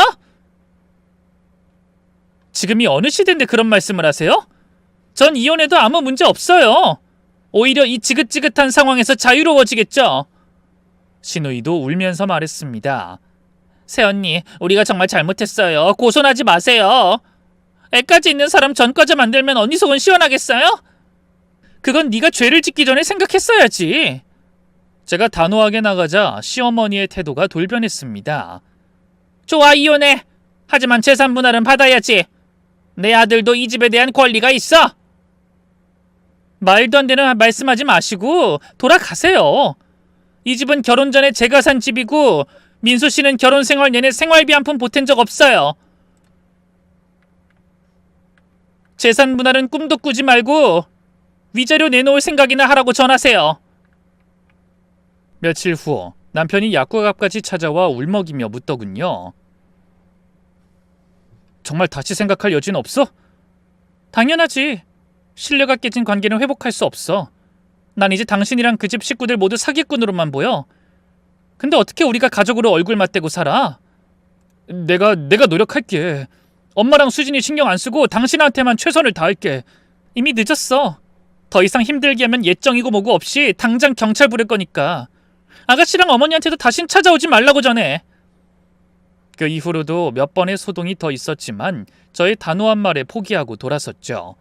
지금이 어느 시대인데 그런 말씀을 하세요? 전 이혼해도 아무 문제 없어요. 오히려 이 지긋지긋한 상황에서 자유로워지겠죠. 신우이도 울면서 말했습니다. 새언니, 우리가 정말 잘못했어요. 고손하지 마세요. 애까지 있는 사람 전과자 만들면 언니 속은 시원하겠어요? 그건 네가 죄를 짓기 전에 생각했어야지. 제가 단호하게 나가자 시어머니의 태도가 돌변했습니다. 좋아, 이혼해. 하지만 재산 분할은 받아야지. 내 아들도 이 집에 대한 권리가 있어. 말도 안 되는 말씀하지 마시고 돌아가세요. 이 집은 결혼 전에 제가 산 집이고 민수 씨는 결혼 생활 내내 생활비 한 푼 보탠 적 없어요. 재산 분할은 꿈도 꾸지 말고 위자료 내놓을 생각이나 하라고 전하세요. 며칠 후 남편이 약국 앞까지 찾아와 울먹이며 묻더군요. 정말 다시 생각할 여지는 없어? 당연하지. 신뢰가 깨진 관계는 회복할 수 없어. 난 이제 당신이랑 그 집 식구들 모두 사기꾼으로만 보여. 근데 어떻게 우리가 가족으로 얼굴 맞대고 살아? 내가 노력할게. 엄마랑 수진이 신경 안 쓰고 당신한테만 최선을 다할게. 이미 늦었어. 더 이상 힘들게 하면 예정이고 뭐고 없이 당장 경찰 부를 거니까. 아가씨랑 어머니한테도 다신 찾아오지 말라고 전해. 그 이후로도 몇 번의 소동이 더 있었지만 저의 단호한 말에 포기하고 돌아섰죠.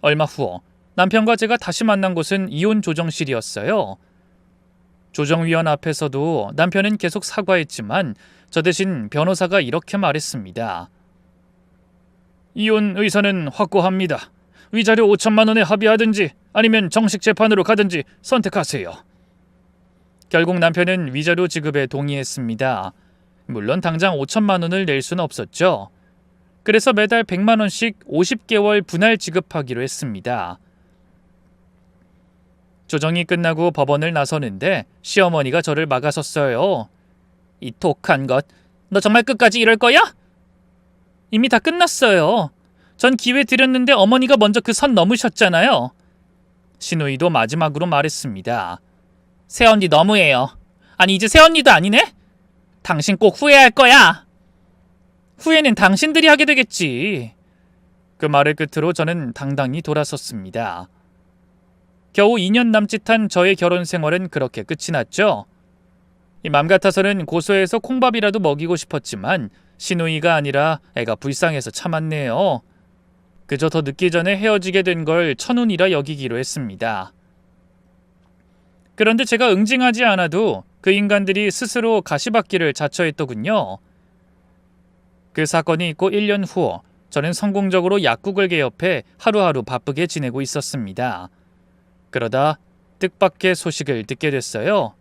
얼마 후 남편과 제가 다시 만난 곳은 이혼 조정실이었어요. 조정위원 앞에서도 남편은 계속 사과했지만 저 대신 변호사가 이렇게 말했습니다. 이혼 의사는 확고합니다. 위자료 5천만 원에 합의하든지 아니면 정식 재판으로 가든지 선택하세요. 결국 남편은 위자료 지급에 동의했습니다. 물론 당장 5천만 원을 낼 수는 없었죠. 그래서 매달 100만 원씩 50개월 분할 지급하기로 했습니다. 조정이 끝나고 법원을 나서는데 시어머니가 저를 막아섰어요. 이 독한 것, 너 정말 끝까지 이럴 거야? 이미 다 끝났어요. 전 기회 드렸는데 어머니가 먼저 그 선 넘으셨잖아요. 시누이도 마지막으로 말했습니다. 새언니 너무해요. 아니 이제 새언니도 아니네? 당신 꼭 후회할 거야. 후회는 당신들이 하게 되겠지. 그 말을 끝으로 저는 당당히 돌아섰습니다. 겨우 2년 남짓한 저의 결혼 생활은 그렇게 끝이 났죠. 맘 같아서는 고소해서 콩밥이라도 먹이고 싶었지만 시누이가 아니라 애가 불쌍해서 참았네요. 그저 더 늦기 전에 헤어지게 된 걸 천운이라 여기기로 했습니다. 그런데 제가 응징하지 않아도 그 인간들이 스스로 가시밭길을 자처했더군요. 그 사건이 있고 1년 후 저는 성공적으로 약국을 개업해 하루하루 바쁘게 지내고 있었습니다. 그러다 뜻밖의 소식을 듣게 됐어요.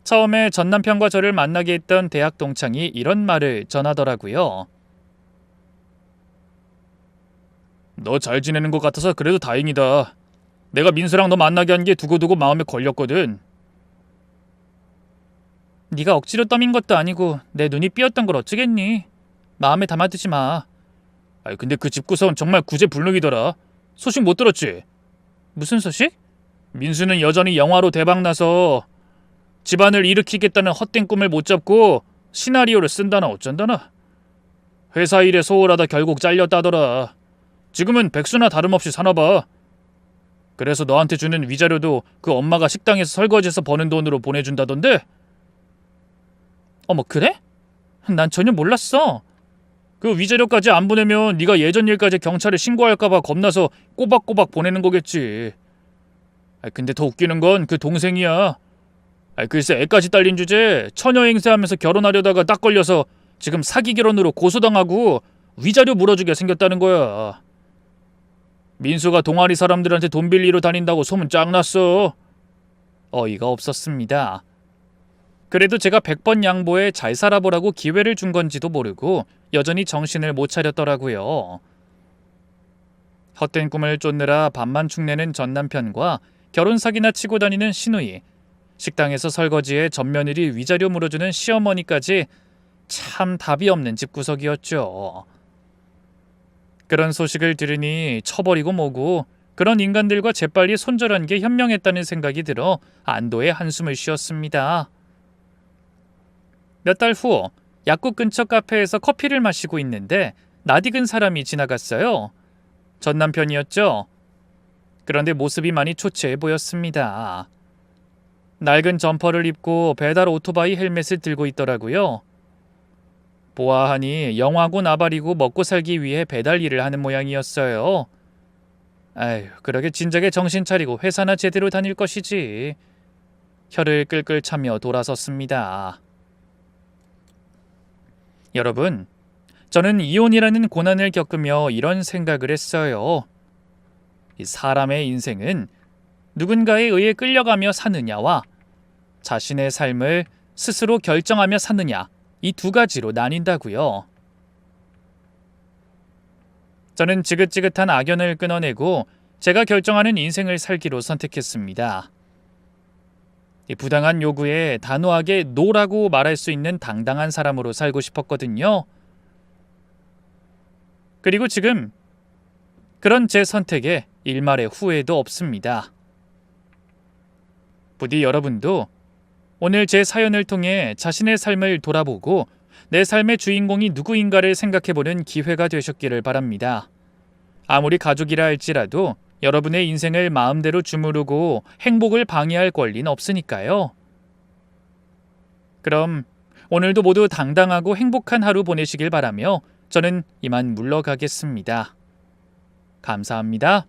처음에 전 남편과 저를 만나게 했던 대학 동창이 이런 말을 전하더라고요. 너 잘 지내는 것 같아서 그래도 다행이다. 내가 민수랑 너 만나게 한 게 두고두고 마음에 걸렸거든. 네가 억지로 떠민 것도 아니고 내 눈이 삐었던 걸 어쩌겠니? 마음에 담아두지 마. 근데 그 집구석은 정말 구제불능이더라. 소식 못 들었지? 무슨 소식? 민수는 여전히 영화로 대박나서 집안을 일으키겠다는 헛된 꿈을 못 잡고 시나리오를 쓴다나 어쩐다나. 회사 일에 소홀하다 결국 잘렸다더라. 지금은 백수나 다름없이 사나봐. 그래서 너한테 주는 위자료도 그 엄마가 식당에서 설거지해서 버는 돈으로 보내준다던데? 어머 그래? 난 전혀 몰랐어. 그 위자료까지 안 보내면 네가 예전 일까지 경찰에 신고할까봐 겁나서 꼬박꼬박 보내는 거겠지. 근데 더 웃기는 건 그 동생이야. 글쎄 애까지 딸린 주제에 처녀 행세하면서 결혼하려다가 딱 걸려서 지금 사기 결혼으로 고소당하고 위자료 물어주게 생겼다는 거야. 민수가 동아리 사람들한테 돈 빌리러 다닌다고 소문 쫙 났어. 어이가 없었습니다. 그래도 제가 100번 양보해 잘 살아보라고 기회를 준 건지도 모르고 여전히 정신을 못 차렸더라고요. 헛된 꿈을 쫓느라 밤만 축내는 전 남편과 결혼 사기나 치고 다니는 시누이, 식당에서 설거지에 전며느리 위자료 물어주는 시어머니까지 참 답이 없는 집구석이었죠. 그런 소식을 들으니 쳐버리고 뭐고 그런 인간들과 재빨리 손절한 게 현명했다는 생각이 들어 안도의 한숨을 쉬었습니다. 몇 달 후 약국 근처 카페에서 커피를 마시고 있는데 낯익은 사람이 지나갔어요. 전 남편이었죠. 그런데 모습이 많이 초췌해 보였습니다. 낡은 점퍼를 입고 배달 오토바이 헬멧을 들고 있더라고요. 보아하니 영화고 나발이고 먹고 살기 위해 배달 일을 하는 모양이었어요. 아휴, 그러게 진작에 정신 차리고 회사나 제대로 다닐 것이지. 혀를 끌끌 차며 돌아섰습니다. 여러분, 저는 이혼이라는 고난을 겪으며 이런 생각을 했어요. 이 사람의 인생은 누군가에 의해 끌려가며 사느냐와 자신의 삶을 스스로 결정하며 사느냐, 이 두 가지로 나뉜다고요. 저는 지긋지긋한 악연을 끊어내고 제가 결정하는 인생을 살기로 선택했습니다. 이 부당한 요구에 단호하게 노라고 말할 수 있는 당당한 사람으로 살고 싶었거든요. 그리고 지금 그런 제 선택에 일말의 후회도 없습니다. 부디 여러분도 오늘 제 사연을 통해 자신의 삶을 돌아보고 내 삶의 주인공이 누구인가를 생각해보는 기회가 되셨기를 바랍니다. 아무리 가족이라 할지라도 여러분의 인생을 마음대로 주무르고 행복을 방해할 권리는 없으니까요. 그럼 오늘도 모두 당당하고 행복한 하루 보내시길 바라며 저는 이만 물러가겠습니다. 감사합니다.